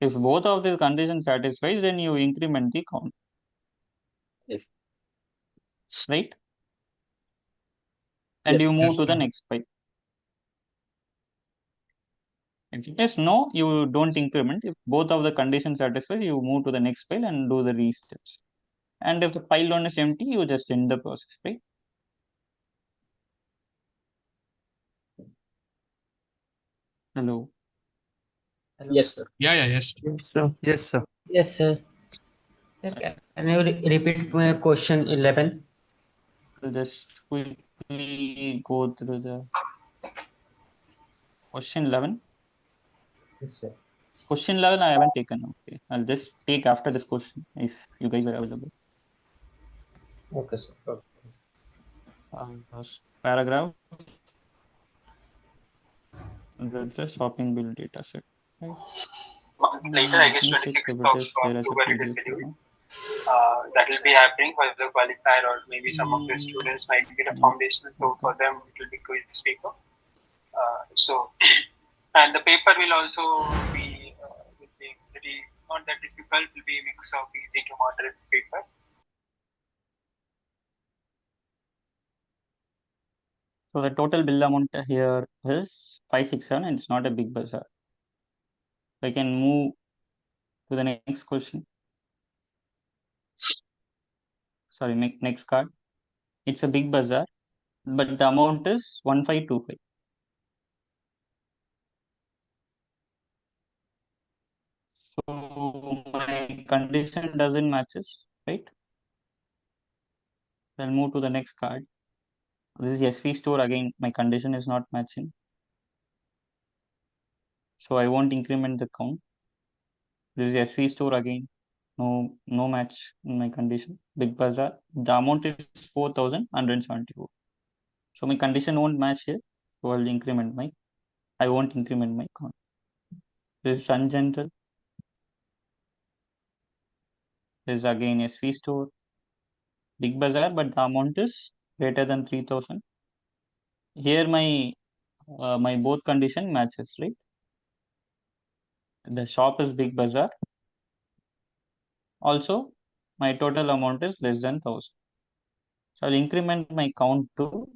If both of these conditions satisfies, then you increment the count. Yes. Right? And Yes. you move Yes, to the sir. next pile. If it is no, you don't increment. If both of the conditions satisfy, you move to the next pile and do the re-steps. And if the pile 1 is empty, you just end the process, right? Hello. Hello. Yes, sir. Yeah, yes. Yes, sir. Yes, sir. Yes, sir. Can you repeat my question 11? I'll just quickly go through the question 11. Yes, sir. Question 11 I haven't taken. Okay. I'll just take after this question if you guys are available. Okay, sir. Okay. First paragraph. That's the shopping bill data set. Right. Month later, I Let guess me check 26th if it of is there as a October, it is PDF or scheduled. not. That will be happening for the qualifier, or maybe some of the students might be the foundational. So for them, it will be quiz paper. And the paper will also be pretty not that difficult. It will be a mix of easy to moderate paper. So the total bill amount here is 567 and it's not a big bazaar. I can move to the next question. Sorry, next card. It's a big bazaar, but the amount is 1525. So my condition doesn't matches. right? I'll move to the next card. This is SV store. Again, my condition is not matching, so I won't increment the count. This is SV store again. No match in my condition. Big Bazaar. The amount is 4,174. So my condition won't match here. So I won't increment my count. This is Sun General. This is again SV store. Big Bazaar, but the amount is greater than 3,000. Here my both condition matches, right? The shop is Big Bazaar. Also, my total amount is less than 1,000. So I'll increment my count to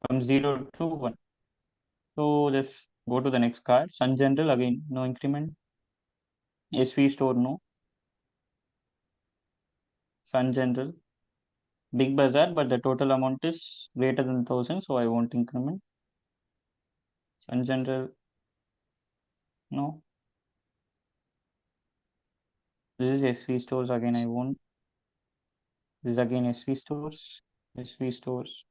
from 0 to 1. So let's go to the next card. Sun General, again, no increment. SV store, no. Sun General. Big Bazaar, but the total amount is greater than 1,000, so I won't increment. Sun General, no. This is SV stores, again, I won't. This is again SV stores, SV stores.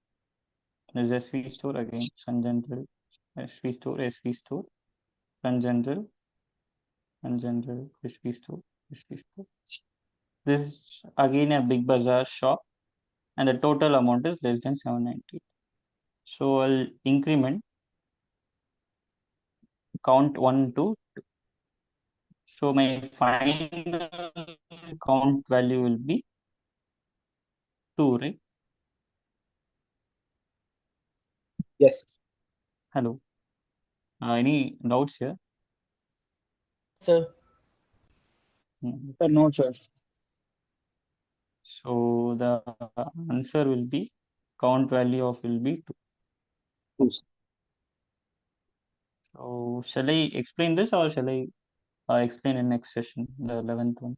This is SV store, again, Sun General, SV store, SV store, Sun General, SV store, SV store. This is again a Big Bazaar shop, and the total amount is less than 790. So I'll increment count 1 to 2. So my final count value will be 2, right? Yes. Hello. Any doubts here? Sir. No, sir. So the answer will be count value of will be 2. So shall I explain this or shall I explain in next session, the 11th one?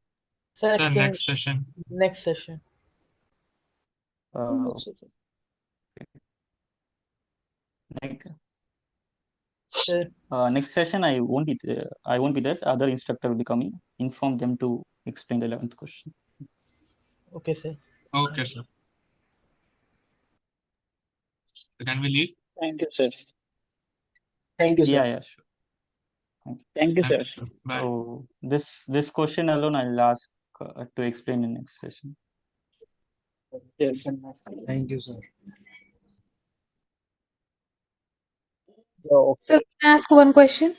Sir, The explain next session. next session. Next, Sir. Next session I won't be there. Other instructor will be coming. Inform them to explain the 11th question. Okay, sir. Okay, sir. So can we leave? Thank you, sir. Thank you, sir. Yeah, sure. Thank you, sir. Bye. So this question alone I'll ask to explain in next session. Yes. Thank you, sir. Sir, can I ask one question?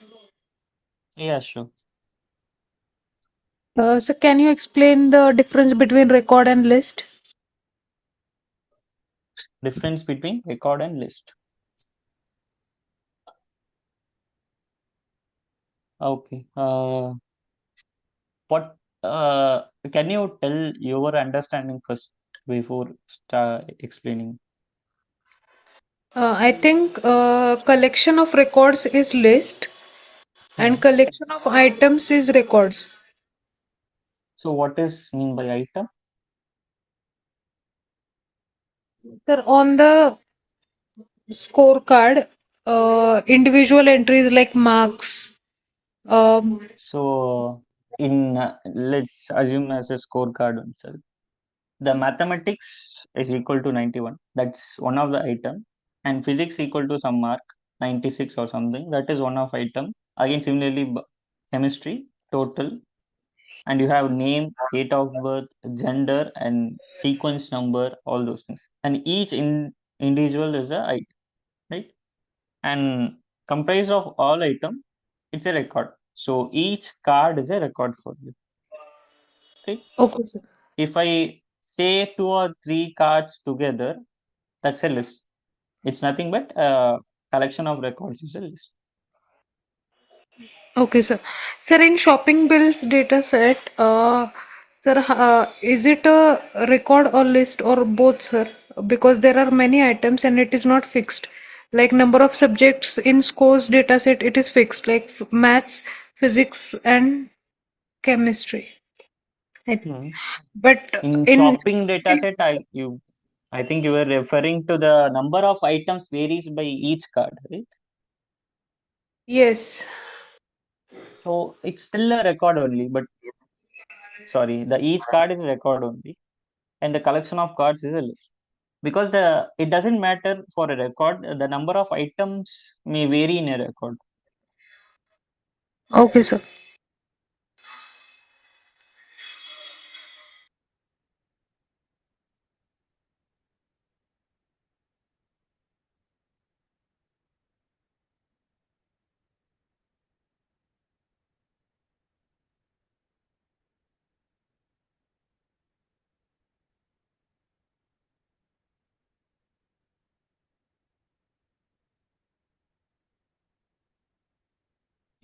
Yeah, sure. So can you explain the difference between record and list? Difference between record and list. Okay. What can you tell your understanding first before start explaining? I think collection of records is list and collection of items is records. So what is mean by item? Sir, on the scorecard, individual entries like marks. So in let's assume as a scorecard itself, the mathematics is equal to 91. That's one of the item, and physics equal to some mark 96 or something. That is one of item. Again, similarly, chemistry total, and you have name, date of birth, gender, and sequence number, all those things. And each individual is a item, right? And comprised of all item, it's a record. So each card is a record for you. Okay. Okay, sir. If I say 2 or 3 cards together, that's a list. It's nothing but a collection of records is a list. Okay, sir. Sir, in shopping bills data set, sir, is it a record or list or both, sir? Because there are many items and it is not fixed. Like number of subjects in scores data set, it is fixed, like maths, physics, and chemistry. But In in shopping data set, I think you were referring to the number of items varies by each card, right? yes. So it's still a record only, but sorry, the each card is a record only, and the collection of cards is a list. Because it doesn't matter for a record, the number of items may vary in a record. Okay, sir.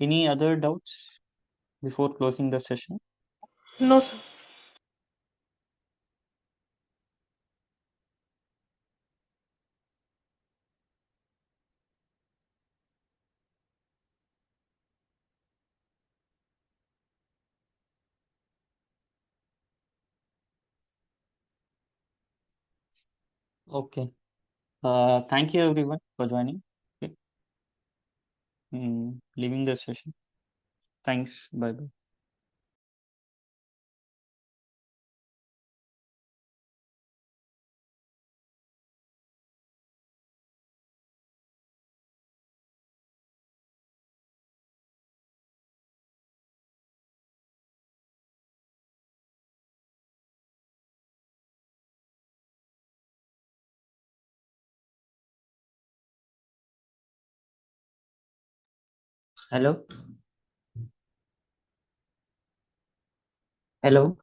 Any other doubts before closing the session? No, sir. Okay. Thank you everyone for joining. Okay. Leaving the session. Thanks. Bye bye. Hello. Hello.